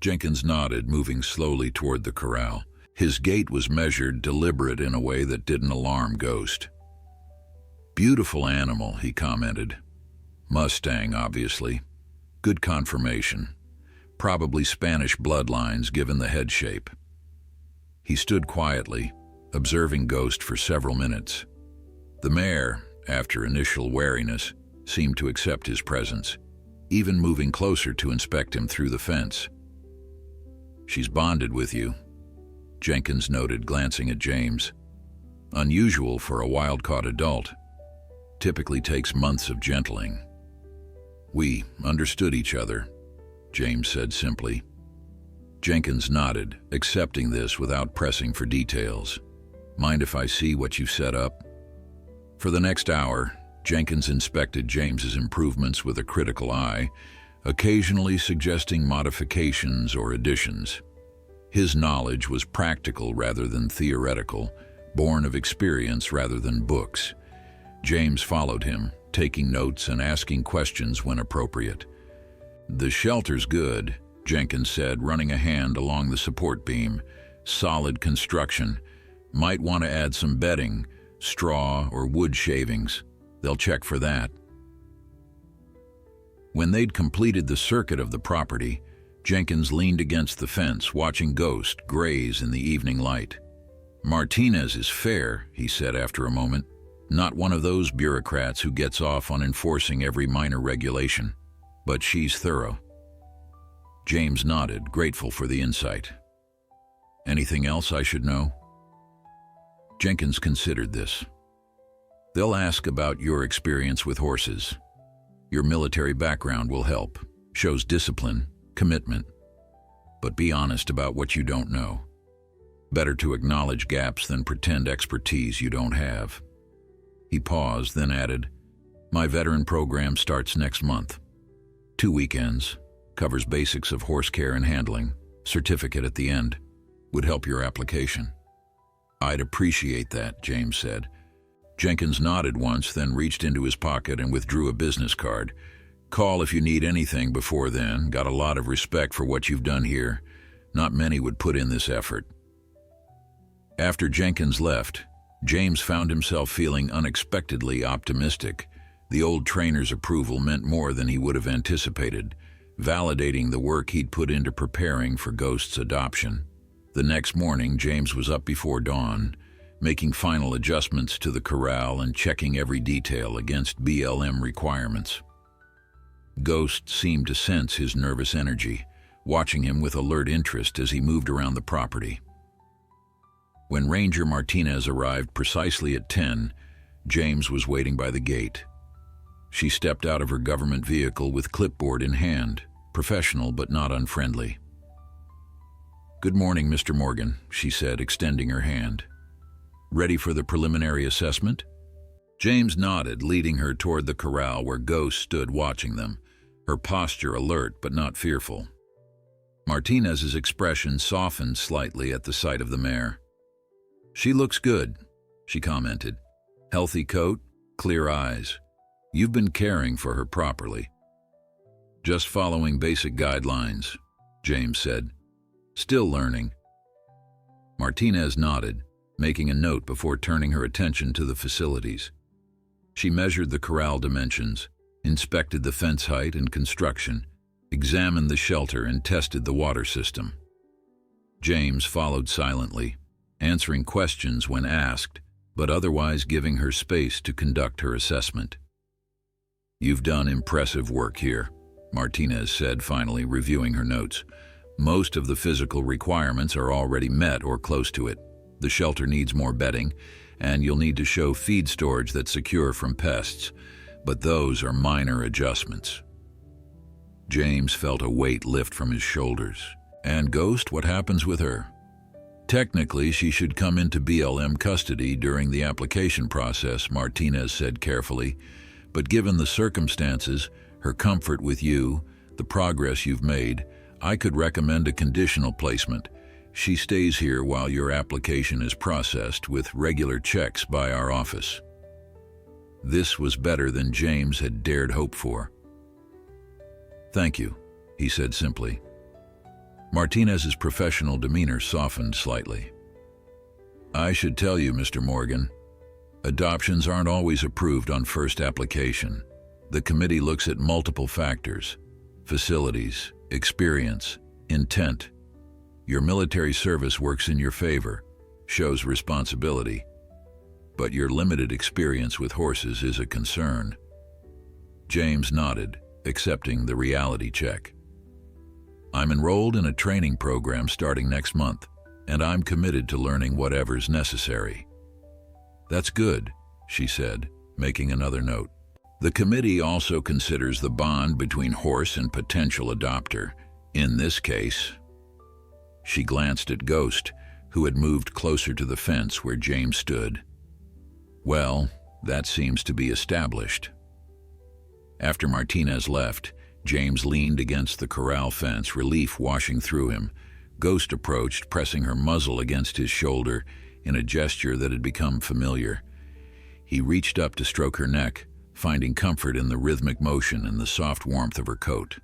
Jenkins nodded, moving slowly toward the corral. His gait was measured, deliberate in a way that didn't alarm Ghost. "Beautiful animal," he commented. "Mustang, obviously. Good conformation. Probably Spanish bloodlines, given the head shape." He stood quietly, observing Ghost for several minutes. The mare, after initial wariness, seemed to accept his presence, even moving closer to inspect him through the fence. "She's bonded with you," Jenkins noted, glancing at James. "Unusual for a wild-caught adult. Typically takes months of gentling." "We understood each other," James said simply. Jenkins nodded, accepting this without pressing for details. "Mind if I see what you've set up?" For the next hour, Jenkins inspected James's improvements with a critical eye, occasionally suggesting modifications or additions. His knowledge was practical rather than theoretical, born of experience rather than books. James followed him, taking notes and asking questions when appropriate. "The shelter's good," Jenkins said, running a hand along the support beam. "Solid construction. Might want to add some bedding, straw or wood shavings. They'll check for that." When they'd completed the circuit of the property, Jenkins leaned against the fence, watching Ghost graze in the evening light. "Martinez is fair," he said after a moment. "Not one of those bureaucrats who gets off on enforcing every minor regulation. But she's thorough." James nodded, grateful for the insight. "Anything else I should know?" Jenkins considered this. "They'll ask about your experience with horses. Your military background will help. Shows discipline, commitment. But be honest about what you don't know. Better to acknowledge gaps than pretend expertise you don't have." He paused, then added, "My veteran program starts next month. 2 weekends, covers basics of horse care and handling, certificate at the end. Would help your application." "I'd appreciate that," James said. Jenkins nodded once, then reached into his pocket and withdrew a business card. "Call if you need anything before then. Got a lot of respect for what you've done here. Not many would put in this effort. After Jenkins left, James found himself feeling unexpectedly optimistic. The old trainer's approval meant more than he would have anticipated, validating the work he'd put into preparing for Ghost's adoption. The next morning, James was up before dawn, making final adjustments to the corral and checking every detail against BLM requirements. Ghost seemed to sense his nervous energy, watching him with alert interest as he moved around the property. When Ranger Martinez arrived precisely at 10, James was waiting by the gate. She stepped out of her government vehicle with clipboard in hand, professional but not unfriendly. "Good morning, Mr. Morgan," she said, extending her hand. "Ready for the preliminary assessment?" James nodded, leading her toward the corral where Ghost stood watching them, her posture alert but not fearful. Martinez's expression softened slightly at the sight of the mare. "She looks good," she commented. "Healthy coat, clear eyes. You've been caring for her properly." "Just following basic guidelines," James said. "Still learning." Martinez nodded, making a note before turning her attention to the facilities. She measured the corral dimensions, inspected the fence height and construction, examined the shelter and tested the water system. James followed silently, answering questions when asked, but otherwise giving her space to conduct her assessment. "You've done impressive work here," Martinez said, finally reviewing her notes. "Most of the physical requirements are already met or close to it. The shelter needs more bedding, and you'll need to show feed storage that's secure from pests, but those are minor adjustments." James felt a weight lift from his shoulders. "And Ghost, what happens with her?" "Technically, she should come into BLM custody during the application process," Martinez said carefully, "but given the circumstances, her comfort with you, the progress you've made, I could recommend a conditional placement. She stays here while your application is processed with regular checks by our office." This was better than James had dared hope for. "Thank you," he said simply. Martinez's professional demeanor softened slightly. "I should tell you, Mr. Morgan, adoptions aren't always approved on first application. The committee looks at multiple factors: facilities, experience, intent. Your military service works in your favor, shows responsibility, but your limited experience with horses is a concern." James nodded, accepting the reality check. "I'm enrolled in a training program starting next month, and I'm committed to learning whatever's necessary." "That's good," she said, making another note. "The committee also considers the bond between horse and potential adopter. In this case..." She glanced at Ghost, who had moved closer to the fence where James stood. "Well, that seems to be established." After Martinez left, James leaned against the corral fence, relief washing through him. Ghost approached, pressing her muzzle against his shoulder in a gesture that had become familiar. He reached up to stroke her neck, finding comfort in the rhythmic motion and the soft warmth of her coat.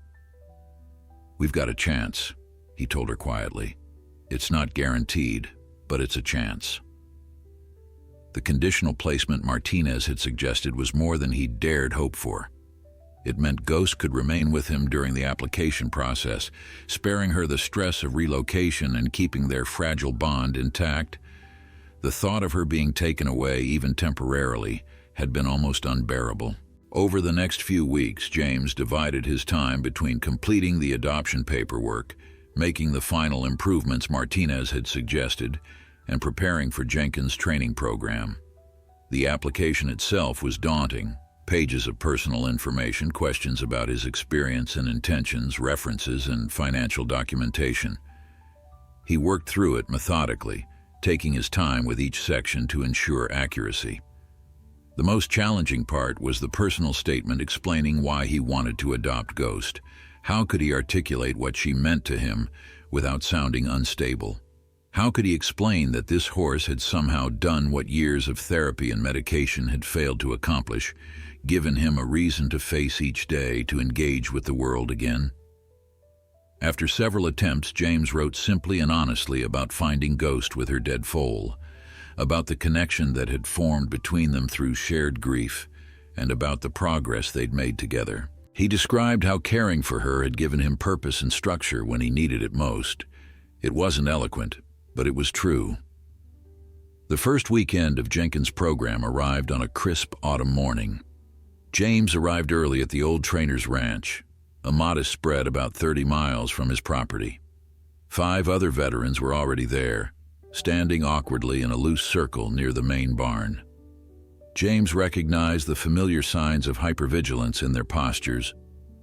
"We've got a chance," he told her quietly. "It's not guaranteed, but it's a chance." The conditional placement Martinez had suggested was more than he dared hope for. It meant Ghost could remain with him during the application process, sparing her the stress of relocation and keeping their fragile bond intact. The thought of her being taken away, even temporarily, had been almost unbearable. Over the next few weeks, James divided his time between completing the adoption paperwork, making the final improvements Martinez had suggested, and preparing for Jenkins' training program. The application itself was daunting. Pages of personal information, questions about his experience and intentions, references, and financial documentation. He worked through it methodically, taking his time with each section to ensure accuracy. The most challenging part was the personal statement explaining why he wanted to adopt Ghost. How could he articulate what she meant to him without sounding unstable? How could he explain that this horse had somehow done what years of therapy and medication had failed to accomplish, given him a reason to face each day, to engage with the world again? After several attempts, James wrote simply and honestly about finding Ghost with her dead foal, about the connection that had formed between them through shared grief, and about the progress they'd made together. He described how caring for her had given him purpose and structure when he needed it most. It wasn't eloquent, but it was true. The first weekend of Jenkins' program arrived on a crisp autumn morning. James arrived early at the old trainer's ranch, a modest spread about 30 miles from his property. 5 other veterans were already there, standing awkwardly in a loose circle near the main barn. James recognized the familiar signs of hypervigilance in their postures,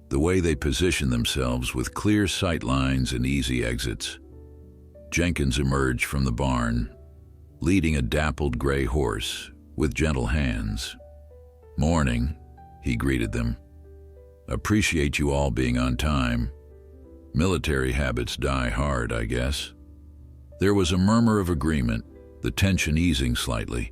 the way they positioned themselves with clear sight lines and easy exits. Jenkins emerged from the barn, leading a dappled gray horse with gentle hands. "Morning," he greeted them. "Appreciate you all being on time. Military habits die hard, I guess." There was a murmur of agreement, the tension easing slightly.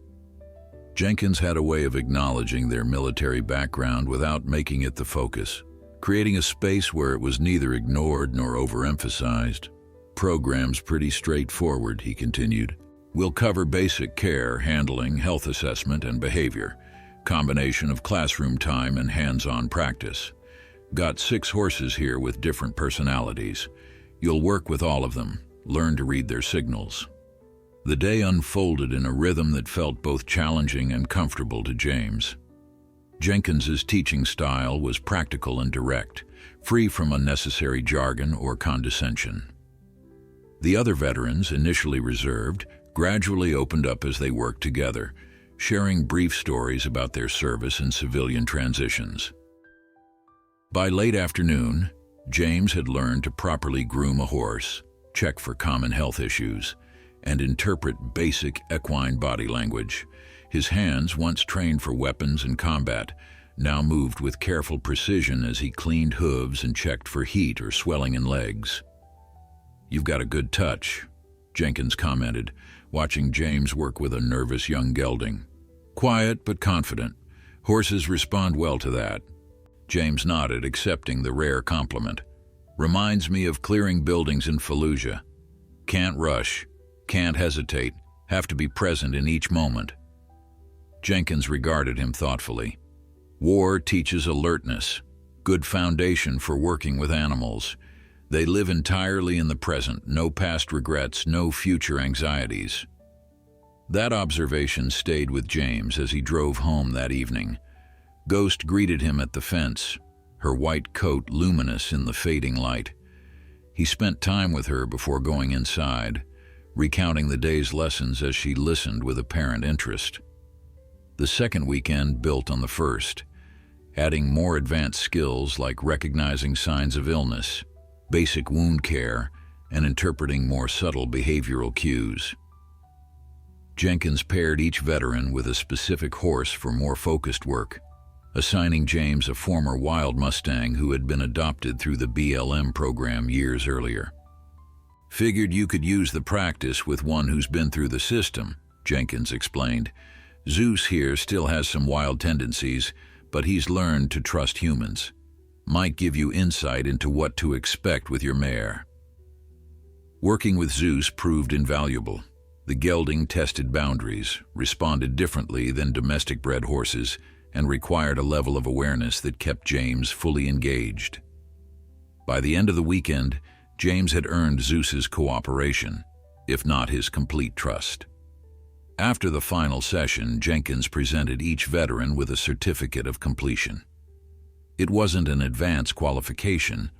Jenkins had a way of acknowledging their military background without making it the focus, creating a space where it was neither ignored nor overemphasized. "Program's pretty straightforward," he continued. "We'll cover basic care, handling, health assessment, and behavior. Combination of classroom time and hands-on practice. Got 6 horses here with different personalities. You'll work with all of them, learn to read their signals." The day unfolded in a rhythm that felt both challenging and comfortable to James. Jenkins's teaching style was practical and direct, free from unnecessary jargon or condescension. The other veterans, initially reserved, gradually opened up as they worked together, sharing brief stories about their service and civilian transitions. By late afternoon, James had learned to properly groom a horse, check for common health issues, and interpret basic equine body language. His hands, once trained for weapons and combat, now moved with careful precision as he cleaned hooves and checked for heat or swelling in legs. "You've got a good touch," Jenkins commented, watching James work with a nervous young gelding. "Quiet but confident. Horses respond well to that." James nodded, accepting the rare compliment. "Reminds me of clearing buildings in Fallujah. Can't rush, can't hesitate, have to be present in each moment." Jenkins regarded him thoughtfully. "War teaches alertness, good foundation for working with animals. They live entirely in the present, no past regrets, no future anxieties." That observation stayed with James as he drove home that evening. Ghost greeted him at the fence, her white coat luminous in the fading light. He spent time with her before going inside, recounting the day's lessons as she listened with apparent interest. The second weekend built on the first, adding more advanced skills like recognizing signs of illness, basic wound care, and interpreting more subtle behavioral cues. Jenkins paired each veteran with a specific horse for more focused work, assigning James a former wild Mustang who had been adopted through the BLM program years earlier. "Figured you could use the practice with one who's been through the system," Jenkins explained. "Zeus here still has some wild tendencies, but he's learned to trust humans. Might give you insight into what to expect with your mare." Working with Zeus proved invaluable. The gelding tested boundaries, responded differently than domestic-bred horses, and required a level of awareness that kept James fully engaged. By the end of the weekend, James had earned Zeus's cooperation, if not his complete trust. After the final session, Jenkins presented each veteran with a certificate of completion. It wasn't an advanced qualification,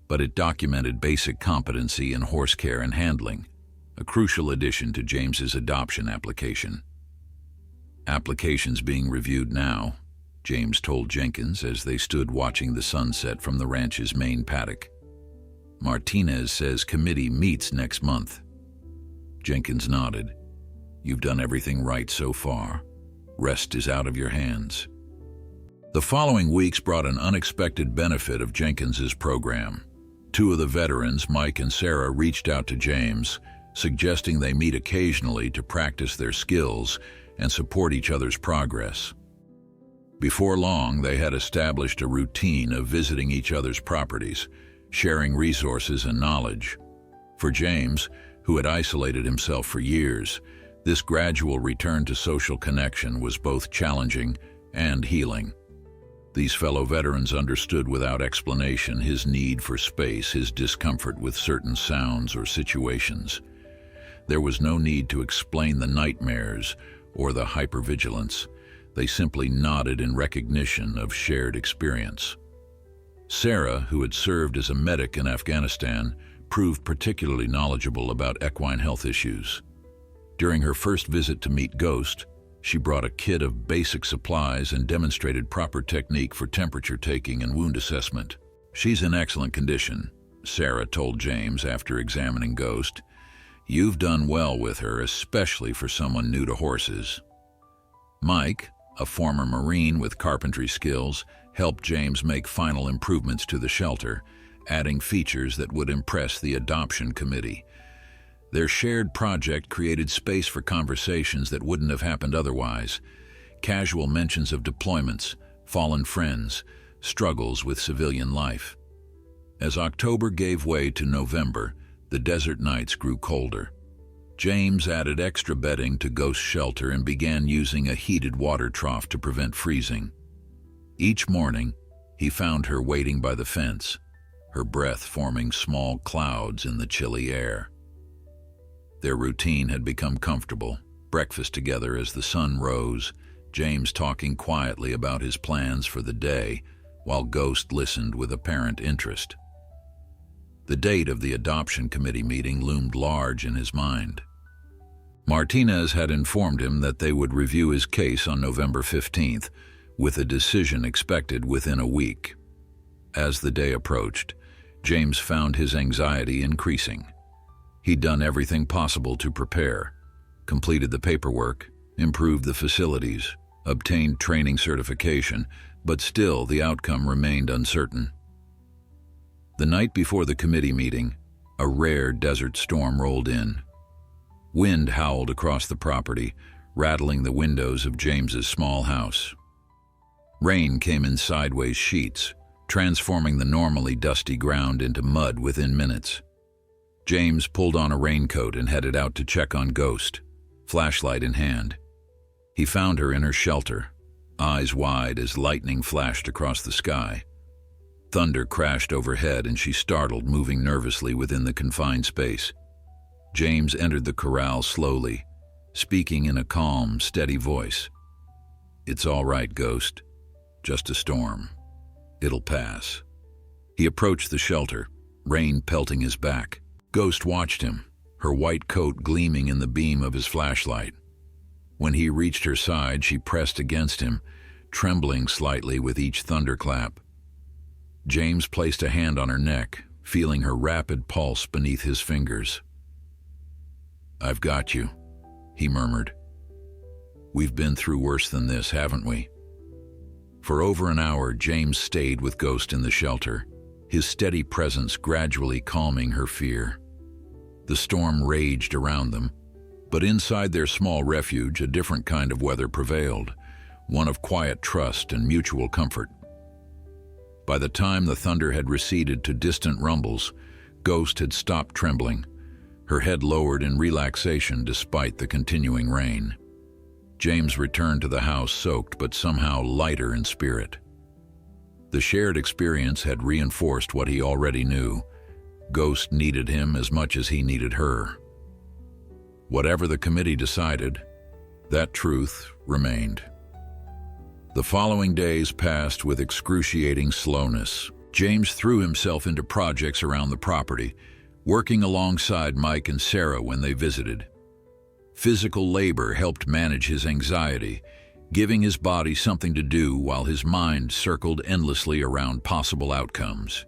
but it documented basic competency in horse care and handling, a crucial addition to James's adoption application. "Applications being reviewed now," James told Jenkins as they stood watching the sunset from the ranch's main paddock. "Martinez says committee meets next month." Jenkins nodded. "You've done everything right so far. Rest is out of your hands." The following weeks brought an unexpected benefit of Jenkins's program. 2 of the veterans, Mike and Sarah, reached out to James, suggesting they meet occasionally to practice their skills and support each other's progress. Before long, they had established a routine of visiting each other's properties, sharing resources and knowledge. For James, who had isolated himself for years, this gradual return to social connection was both challenging and healing. These fellow veterans understood without explanation his need for space, his discomfort with certain sounds or situations. There was no need to explain the nightmares or the hypervigilance. They simply nodded in recognition of shared experience. Sarah, who had served as a medic in Afghanistan, proved particularly knowledgeable about equine health issues. During her first visit to meet Ghost, she brought a kit of basic supplies and demonstrated proper technique for temperature taking and wound assessment. "She's in excellent condition," Sarah told James after examining Ghost. "You've done well with her, especially for someone new to horses." Mike, a former Marine with carpentry skills, helped James make final improvements to the shelter, adding features that would impress the adoption committee. Their shared project created space for conversations that wouldn't have happened otherwise. Casual mentions of deployments, fallen friends, struggles with civilian life. As October gave way to November, the desert nights grew colder. James added extra bedding to Ghost's shelter and began using a heated water trough to prevent freezing. Each morning, he found her waiting by the fence, her breath forming small clouds in the chilly air. Their routine had become comfortable, breakfast together as the sun rose, James talking quietly about his plans for the day, while Ghost listened with apparent interest. The date of the adoption committee meeting loomed large in his mind. Martinez had informed him that they would review his case on November 15th, with a decision expected within a week. As the day approached, James found his anxiety increasing. He'd done everything possible to prepare, completed the paperwork, improved the facilities, obtained training certification, but still the outcome remained uncertain. The night before the committee meeting, a rare desert storm rolled in. Wind howled across the property, rattling the windows of James's small house. Rain came in sideways sheets, transforming the normally dusty ground into mud within minutes. James pulled on a raincoat and headed out to check on Ghost, flashlight in hand. He found her in her shelter, eyes wide as lightning flashed across the sky. Thunder crashed overhead and she startled, moving nervously within the confined space. James entered the corral slowly, speaking in a calm, steady voice. "It's all right, Ghost. Just a storm. It'll pass." He approached the shelter, rain pelting his back. Ghost watched him, her white coat gleaming in the beam of his flashlight. When he reached her side, she pressed against him, trembling slightly with each thunderclap. James placed a hand on her neck, feeling her rapid pulse beneath his fingers. "I've got you," he murmured. "We've been through worse than this, haven't we?" For over an hour, James stayed with Ghost in the shelter, his steady presence gradually calming her fear. The storm raged around them, but inside their small refuge, a different kind of weather prevailed, one of quiet trust and mutual comfort. By the time the thunder had receded to distant rumbles, Ghost had stopped trembling, her head lowered in relaxation despite the continuing rain. James returned to the house soaked but somehow lighter in spirit. The shared experience had reinforced what he already knew. Ghost needed him as much as he needed her. Whatever the committee decided, that truth remained. The following days passed with excruciating slowness. James threw himself into projects around the property, working alongside Mike and Sarah when they visited. Physical labor helped manage his anxiety, giving his body something to do while his mind circled endlessly around possible outcomes.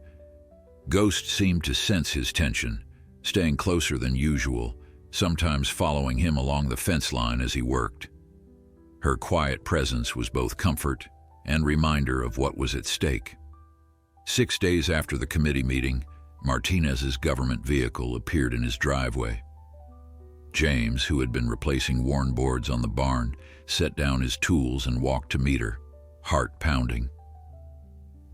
Ghost seemed to sense his tension, staying closer than usual, sometimes following him along the fence line as he worked. Her quiet presence was both comfort and reminder of what was at stake. 6 days after the committee meeting, Martinez's government vehicle appeared in his driveway. James, who had been replacing worn boards on the barn, set down his tools and walked to meet her, heart pounding.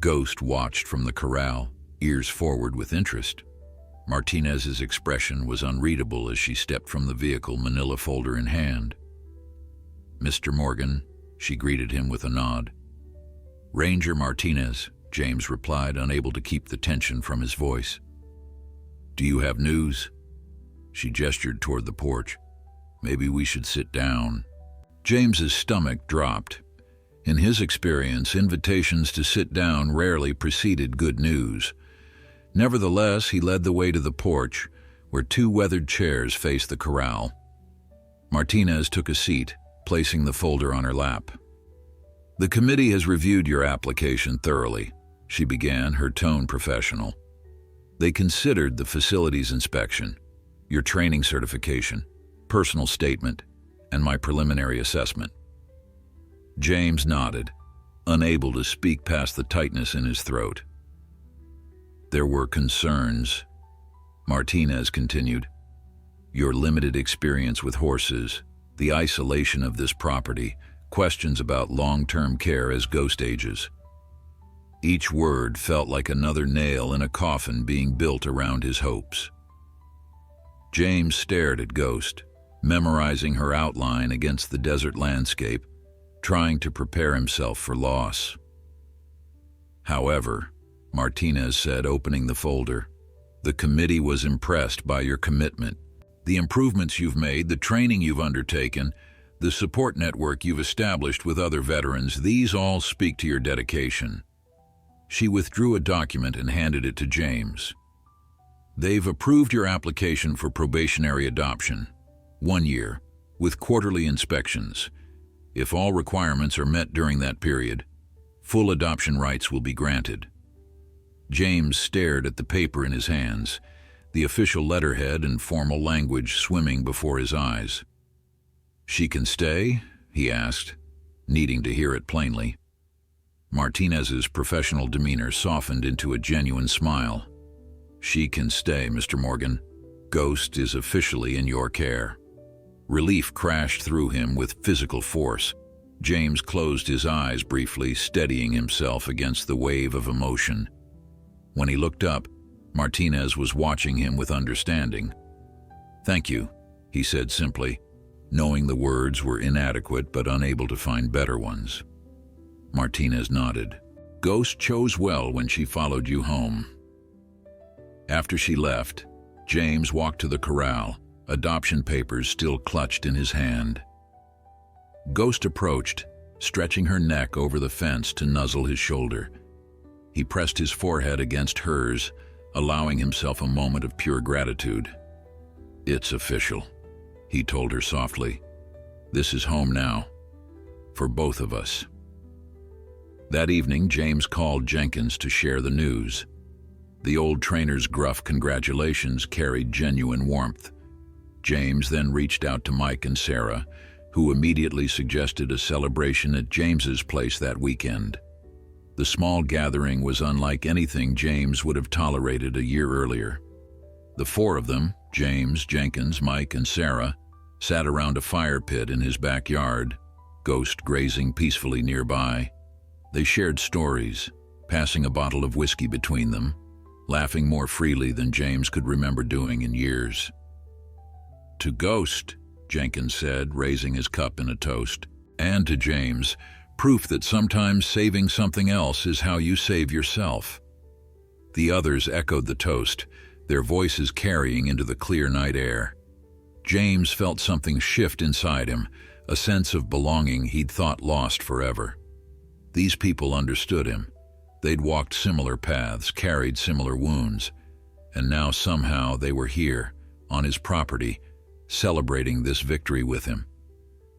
Ghost watched from the corral, ears forward with interest. Martinez's expression was unreadable as she stepped from the vehicle, manila folder in hand. "Mr. Morgan," she greeted him with a nod. "Ranger Martinez," James replied, unable to keep the tension from his voice. "Do you have news?" She gestured toward the porch. "Maybe we should sit down." James's stomach dropped. In his experience, invitations to sit down rarely preceded good news. Nevertheless, he led the way to the porch, where two weathered chairs faced the corral. Martinez took a seat, placing the folder on her lap. "The committee has reviewed your application thoroughly," she began, her tone professional. "They considered the facilities inspection, your training certification, personal statement, and my preliminary assessment." James nodded, unable to speak past the tightness in his throat. "There were concerns," Martinez continued. "Your limited experience with horses, the isolation of this property, questions about long-term care as ghost ages." Each word felt like another nail in a coffin being built around his hopes. James stared at Ghost, memorizing her outline against the desert landscape, trying to prepare himself for loss. "However," Martinez said, opening the folder, "the committee was impressed by your commitment. The improvements you've made, the training you've undertaken, the support network you've established with other veterans, these all speak to your dedication." She withdrew a document and handed it to James. "They've approved your application for probationary adoption, 1 year, with quarterly inspections. If all requirements are met during that period, full adoption rights will be granted." James stared at the paper in his hands, the official letterhead and formal language swimming before his eyes. "She can stay?" he asked, needing to hear it plainly. Martinez's professional demeanor softened into a genuine smile. "She can stay, Mr. Morgan. Ghost is officially in your care." Relief crashed through him with physical force. James closed his eyes briefly, steadying himself against the wave of emotion. When he looked up, Martinez was watching him with understanding. "Thank you," he said simply, knowing the words were inadequate but unable to find better ones. Martinez nodded. "Ghost chose well when she followed you home." After she left, James walked to the corral, adoption papers still clutched in his hand. Ghost approached, stretching her neck over the fence to nuzzle his shoulder. He pressed his forehead against hers, allowing himself a moment of pure gratitude. "It's official," he told her softly. "This is home now, for both of us." That evening, James called Jenkins to share the news. The old trainer's gruff congratulations carried genuine warmth. James then reached out to Mike and Sarah, who immediately suggested a celebration at James's place that weekend. The small gathering was unlike anything James would have tolerated a year earlier. The four of them, James, Jenkins, Mike, and Sarah, sat around a fire pit in his backyard, Ghost grazing peacefully nearby. They shared stories, passing a bottle of whiskey between them, laughing more freely than James could remember doing in years. "To Ghost," Jenkins said, raising his cup in a toast, "and to James, proof that sometimes saving something else is how you save yourself." The others echoed the toast, their voices carrying into the clear night air. James felt something shift inside him, a sense of belonging he'd thought lost forever. These people understood him. They'd walked similar paths, carried similar wounds, and now somehow they were here, on his property, celebrating this victory with him.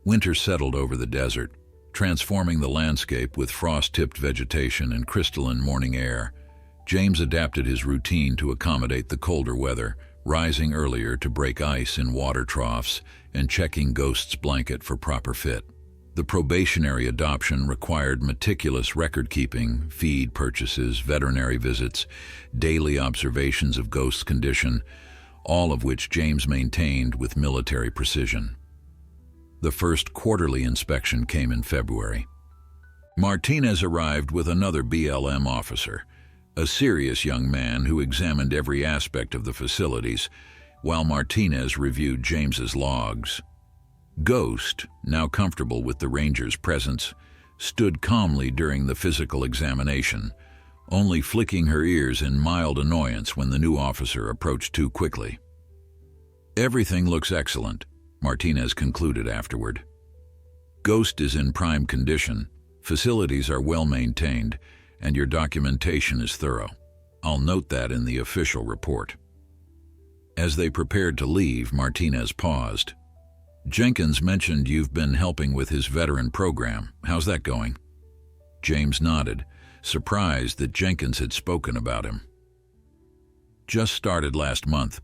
Winter settled over the desert, transforming the landscape with frost-tipped vegetation and crystalline morning air. James adapted his routine to accommodate the colder weather, rising earlier to break ice in water troughs and checking Ghost's blanket for proper fit. The probationary adoption required meticulous record-keeping, feed purchases, veterinary visits, daily observations of Ghost's condition, all of which James maintained with military precision. The first quarterly inspection came in February. Martinez arrived with another BLM officer, a serious young man who examined every aspect of the facilities, while Martinez reviewed James's logs. Ghost, now comfortable with the ranger's presence, stood calmly during the physical examination, only flicking her ears in mild annoyance when the new officer approached too quickly. "Everything looks excellent," Martinez concluded afterward. "Ghost is in prime condition, facilities are well maintained, and your documentation is thorough. I'll note that in the official report." As they prepared to leave, Martinez paused. "Jenkins mentioned you've been helping with his veteran program. How's that going?" James nodded, surprised that Jenkins had spoken about him. "Just started last month.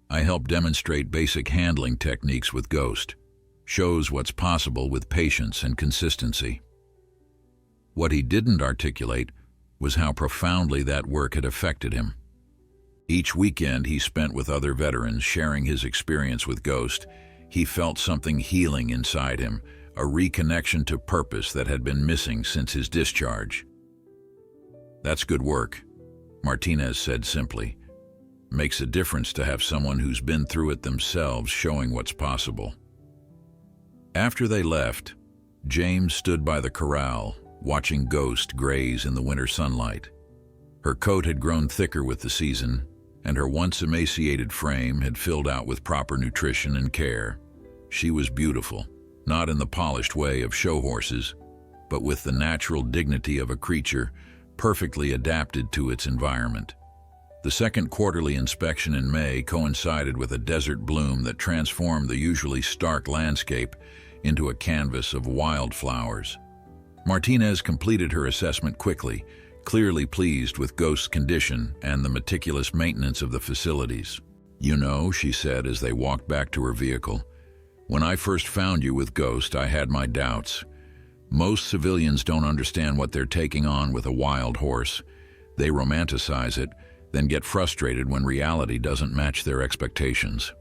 I helped demonstrate basic handling techniques with Ghost. Shows what's possible with patience and consistency." What he didn't articulate was how profoundly that work had affected him. Each weekend he spent with other veterans sharing his experience with Ghost, he felt something healing inside him, a reconnection to purpose that had been missing since his discharge. "That's good work," Martinez said simply. "Makes a difference to have someone who's been through it themselves showing what's possible." After they left, James stood by the corral, watching Ghost graze in the winter sunlight. Her coat had grown thicker with the season, and her once emaciated frame had filled out with proper nutrition and care. She was beautiful, not in the polished way of show horses, but with the natural dignity of a creature perfectly adapted to its environment. The second quarterly inspection in May coincided with a desert bloom that transformed the usually stark landscape into a canvas of wildflowers. Martinez completed her assessment quickly, clearly pleased with Ghost's condition and the meticulous maintenance of the facilities. "You know," she said as they walked back to her vehicle, "when I first found you with Ghost, I had my doubts. Most civilians don't understand what they're taking on with a wild horse. They romanticize it, then get frustrated when reality doesn't match their expectations."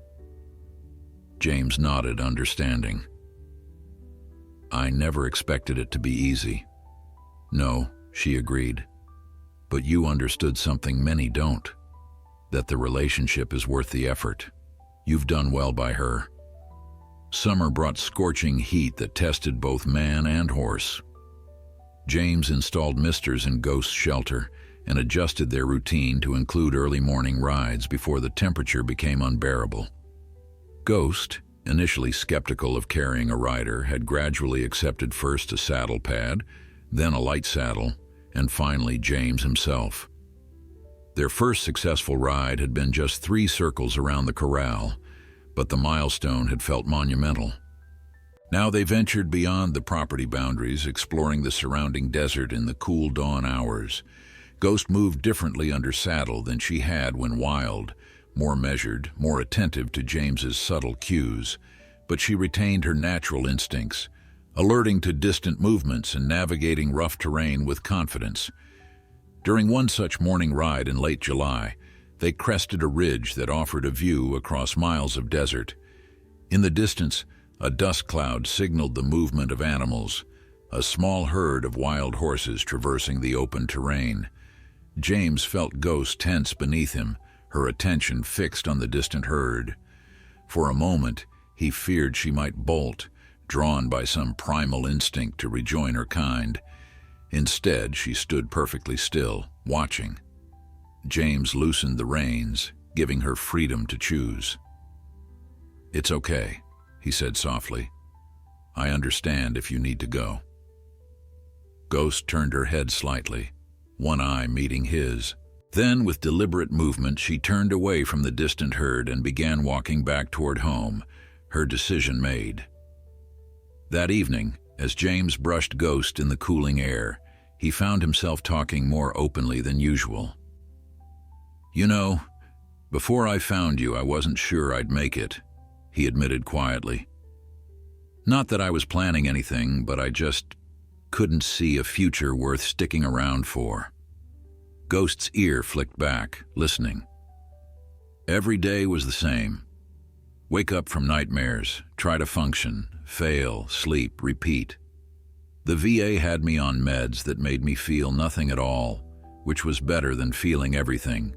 James nodded, understanding. "I never expected it to be easy." "No," she agreed. "But you understood something many don't, that the relationship is worth the effort. You've done well by her." Summer brought scorching heat that tested both man and horse. James installed misters in Ghost's shelter and adjusted their routine to include early morning rides before the temperature became unbearable. Ghost, initially skeptical of carrying a rider, had gradually accepted first a saddle pad, then a light saddle, and finally James himself. Their first successful ride had been just 3 circles around the corral, but the milestone had felt monumental. Now they ventured beyond the property boundaries, exploring the surrounding desert in the cool dawn hours. Ghost moved differently under saddle than she had when wild, more measured, more attentive to James's subtle cues, but she retained her natural instincts, alerting to distant movements and navigating rough terrain with confidence. During one such morning ride in late July, they crested a ridge that offered a view across miles of desert. In the distance, a dust cloud signaled the movement of animals, a small herd of wild horses traversing the open terrain. James felt Ghost tense beneath him, her attention fixed on the distant herd. For a moment, he feared she might bolt, drawn by some primal instinct to rejoin her kind. Instead, she stood perfectly still, watching. James loosened the reins, giving her freedom to choose. "It's okay," he said softly. "I understand if you need to go." Ghost turned her head slightly, one eye meeting his. Then, with deliberate movement, she turned away from the distant herd and began walking back toward home, her decision made. That evening, as James brushed Ghost in the cooling air, he found himself talking more openly than usual. "You know, before I found you, I wasn't sure I'd make it," he admitted quietly. "Not that I was planning anything, but I just couldn't see a future worth sticking around for." Ghost's ear flicked back, listening. Every day was the same. Wake up from nightmares, try to function, fail, sleep, repeat. The VA had me on meds that made me feel nothing at all, which was better than feeling everything,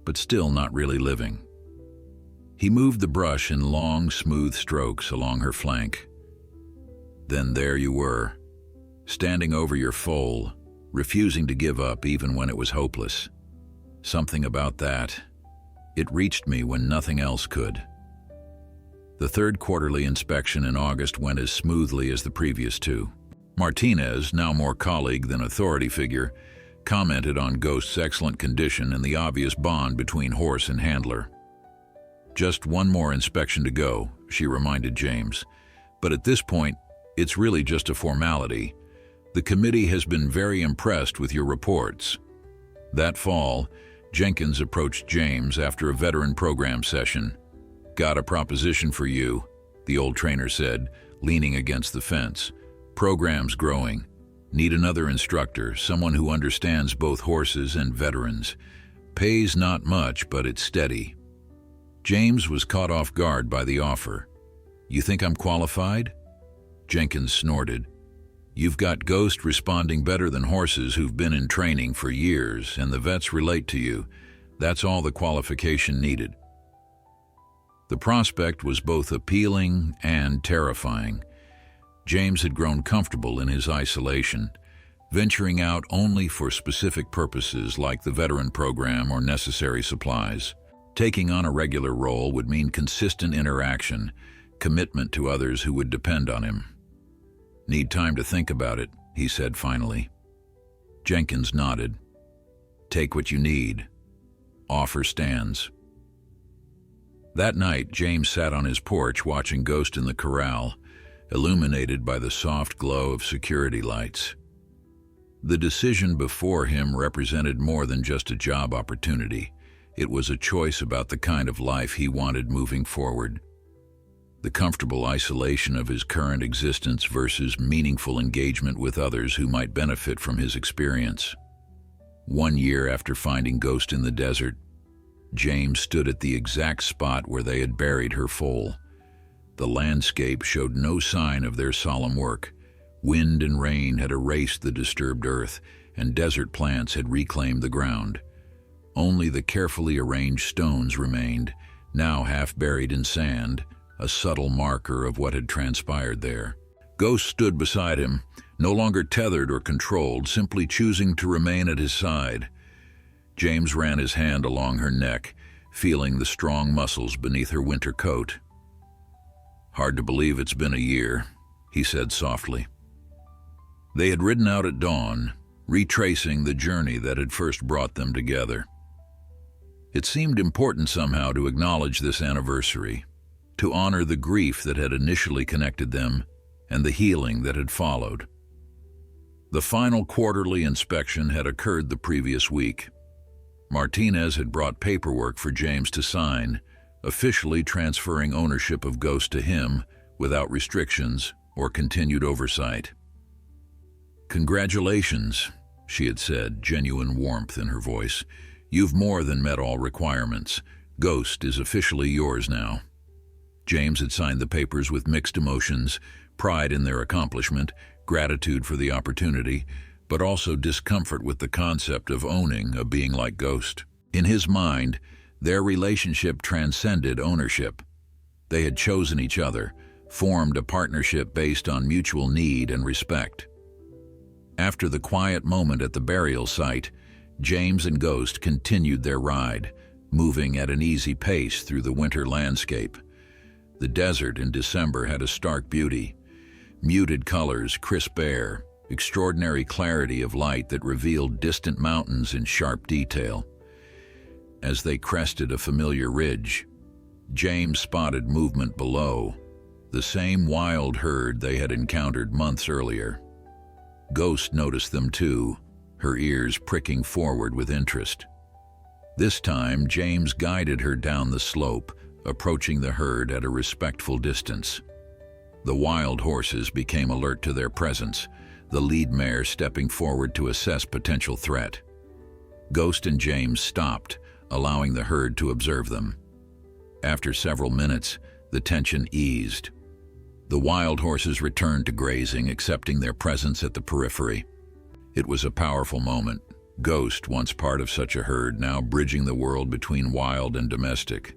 but still not really living. He moved the brush in long, smooth strokes along her flank. Then there you were, standing over your foal, refusing to give up even when it was hopeless. Something about that. It reached me when nothing else could. The third quarterly inspection in August went as smoothly as the previous two. Martinez, now more colleague than authority figure, commented on Ghost's excellent condition and the obvious bond between horse and handler. "Just one more inspection to go," she reminded James. "But at this point, it's really just a formality. The committee has been very impressed with your reports." That fall, Jenkins approached James after a veteran program session. "Got a proposition for you," the old trainer said, leaning against the fence. "Program's growing. Need another instructor, someone who understands both horses and veterans. Pays not much, but it's steady." James was caught off guard by the offer. "You think I'm qualified?" Jenkins snorted. "You've got Ghost responding better than horses who've been in training for years, and the vets relate to you. That's all the qualification needed." The prospect was both appealing and terrifying. James had grown comfortable in his isolation, venturing out only for specific purposes like the veteran program or necessary supplies. Taking on a regular role would mean consistent interaction, commitment to others who would depend on him. "Need time to think about it," he said finally. Jenkins nodded. "Take what you need. Offer stands." That night, James sat on his porch watching Ghost in the corral, illuminated by the soft glow of security lights. The decision before him represented more than just a job opportunity. It was a choice about the kind of life he wanted moving forward. The comfortable isolation of his current existence versus meaningful engagement with others who might benefit from his experience. 1 year after finding Ghost in the desert, James stood at the exact spot where they had buried her foal. The landscape showed no sign of their solemn work. Wind and rain had erased the disturbed earth, and desert plants had reclaimed the ground. Only the carefully arranged stones remained, now half buried in sand, a subtle marker of what had transpired there. Ghost stood beside him, no longer tethered or controlled, simply choosing to remain at his side. James ran his hand along her neck, feeling the strong muscles beneath her winter coat. "Hard to believe it's been a year," he said softly. They had ridden out at dawn, retracing the journey that had first brought them together. It seemed important somehow to acknowledge this anniversary, to honor the grief that had initially connected them and the healing that had followed. The final quarterly inspection had occurred the previous week. Martinez had brought paperwork for James to sign, officially transferring ownership of Ghost to him without restrictions or continued oversight. "Congratulations," she had said, genuine warmth in her voice. "You've more than met all requirements. Ghost is officially yours now." James had signed the papers with mixed emotions, pride in their accomplishment, gratitude for the opportunity, but also discomfort with the concept of owning a being like Ghost. In his mind, their relationship transcended ownership. They had chosen each other, formed a partnership based on mutual need and respect. After the quiet moment at the burial site, James and Ghost continued their ride, moving at an easy pace through the winter landscape. The desert in December had a stark beauty. Muted colors, crisp air, extraordinary clarity of light that revealed distant mountains in sharp detail. As they crested a familiar ridge, James spotted movement below, the same wild herd they had encountered months earlier. Ghost noticed them too, her ears pricking forward with interest. This time, James guided her down the slope, approaching the herd at a respectful distance. The wild horses became alert to their presence, the lead mare stepping forward to assess potential threat. Ghost and James stopped, allowing the herd to observe them. After several minutes, the tension eased. The wild horses returned to grazing, accepting their presence at the periphery. It was a powerful moment, Ghost, once part of such a herd, now bridging the world between wild and domestic.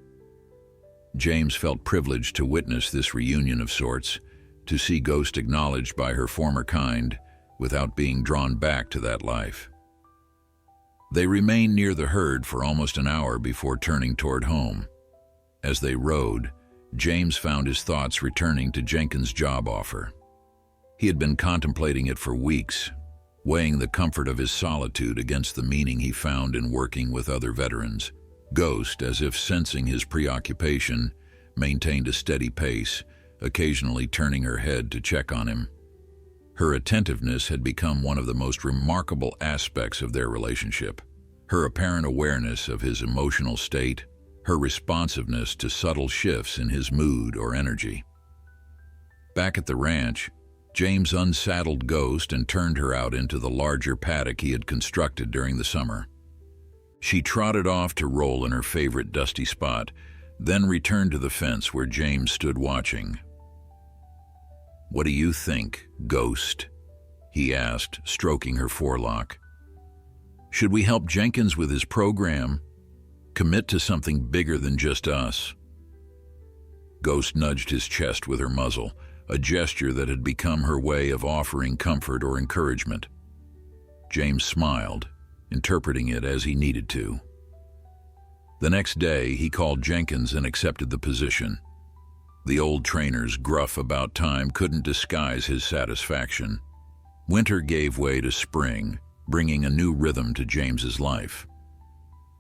James felt privileged to witness this reunion of sorts, to see Ghost acknowledged by her former kind without being drawn back to that life. They remained near the herd for almost an hour before turning toward home. As they rode, James found his thoughts returning to Jenkins' job offer. He had been contemplating it for weeks, weighing the comfort of his solitude against the meaning he found in working with other veterans. Ghost, as if sensing his preoccupation, maintained a steady pace, occasionally turning her head to check on him. Her attentiveness had become one of the most remarkable aspects of their relationship. Her apparent awareness of his emotional state, her responsiveness to subtle shifts in his mood or energy. Back at the ranch, James unsaddled Ghost and turned her out into the larger paddock he had constructed during the summer. She trotted off to roll in her favorite dusty spot, then returned to the fence where James stood watching. "What do you think, Ghost?" he asked, stroking her forelock. "Should we help Jenkins with his program? Commit to something bigger than just us?" Ghost nudged his chest with her muzzle, a gesture that had become her way of offering comfort or encouragement. James smiled, interpreting it as he needed to. The next day, he called Jenkins and accepted the position. The old trainer's gruff about time couldn't disguise his satisfaction. Winter gave way to spring, bringing a new rhythm to James's life.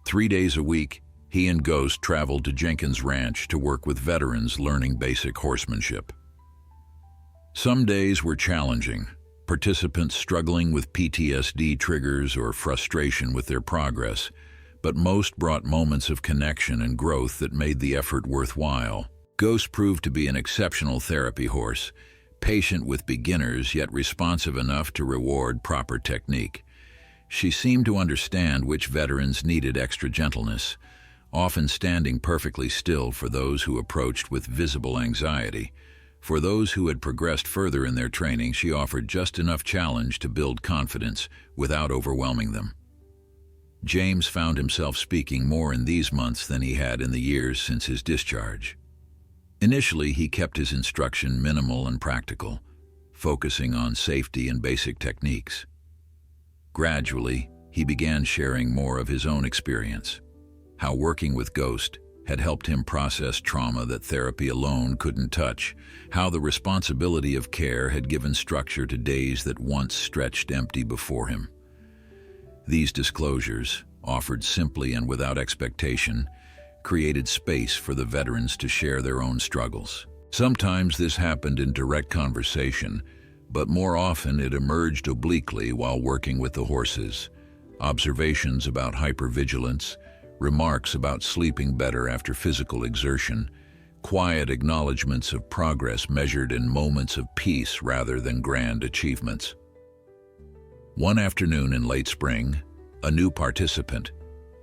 3 days a week, he and Ghost traveled to Jenkins' ranch to work with veterans learning basic horsemanship. Some days were challenging, participants struggling with PTSD triggers or frustration with their progress, but most brought moments of connection and growth that made the effort worthwhile. Ghost proved to be an exceptional therapy horse, patient with beginners yet responsive enough to reward proper technique. She seemed to understand which veterans needed extra gentleness, often standing perfectly still for those who approached with visible anxiety. For those who had progressed further in their training, she offered just enough challenge to build confidence without overwhelming them. James found himself speaking more in these months than he had in the years since his discharge. Initially, he kept his instruction minimal and practical, focusing on safety and basic techniques. Gradually, he began sharing more of his own experience, how working with Ghost had helped him process trauma that therapy alone couldn't touch, how the responsibility of care had given structure to days that once stretched empty before him. These disclosures, offered simply and without expectation, created space for the veterans to share their own struggles. Sometimes this happened in direct conversation, but more often it emerged obliquely while working with the horses. Observations about hypervigilance, remarks about sleeping better after physical exertion, quiet acknowledgments of progress measured in moments of peace rather than grand achievements. One afternoon in late spring, a new participant,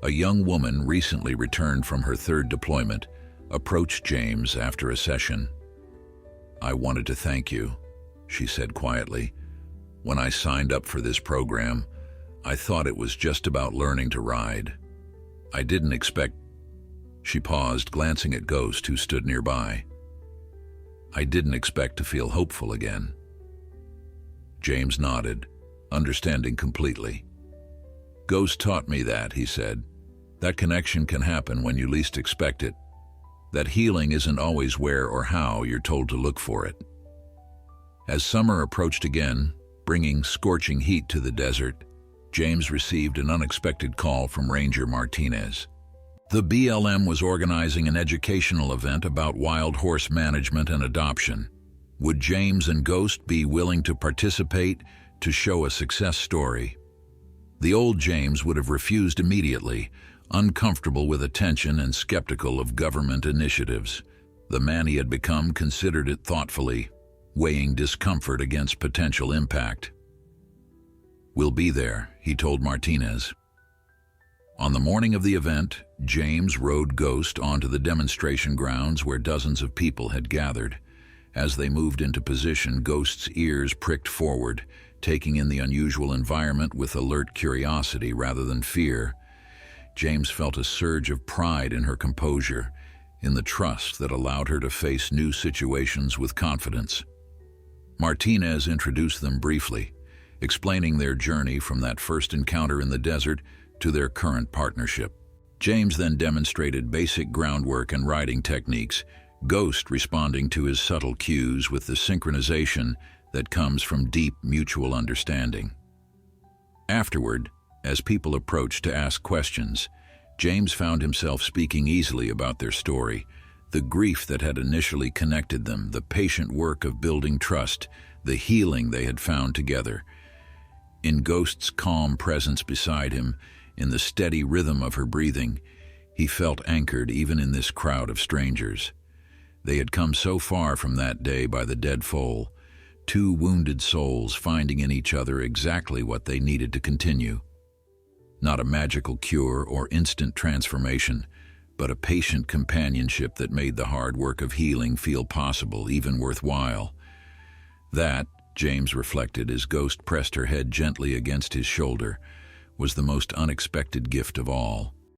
a young woman recently returned from her third deployment, approached James after a session. "I wanted to thank you," she said quietly. "When I signed up for this program, I thought it was just about learning to ride. I didn't expect—" She paused, glancing at Ghost, who stood nearby. "I didn't expect to feel hopeful again." James nodded, understanding completely. "Ghost taught me that," he said. "That connection can happen when you least expect it. That healing isn't always where or how you're told to look for it." As summer approached again, bringing scorching heat to the desert, James received an unexpected call from Ranger Martinez. The BLM was organizing an educational event about wild horse management and adoption. Would James and Ghost be willing to participate to show a success story? The old James would have refused immediately, uncomfortable with attention and skeptical of government initiatives. The man he had become considered it thoughtfully, weighing discomfort against potential impact. "We'll be there," he told Martinez. On the morning of the event, James rode Ghost onto the demonstration grounds where dozens of people had gathered. As they moved into position, Ghost's ears pricked forward, taking in the unusual environment with alert curiosity rather than fear. James felt a surge of pride in her composure, in the trust that allowed her to face new situations with confidence. Martinez introduced them briefly, explaining their journey from that first encounter in the desert to their current partnership. James then demonstrated basic groundwork and riding techniques, Ghost responding to his subtle cues with the synchronization that comes from deep mutual understanding. Afterward, as people approached to ask questions, James found himself speaking easily about their story, the grief that had initially connected them, the patient work of building trust, the healing they had found together. In Ghost's calm presence beside him, in the steady rhythm of her breathing, he felt anchored even in this crowd of strangers. They had come so far from that day by the dead foal, two wounded souls finding in each other exactly what they needed to continue. Not a magical cure or instant transformation, but a patient companionship that made the hard work of healing feel possible, even worthwhile. That, James reflected as Ghost pressed her head gently against his shoulder, was the most unexpected gift of all.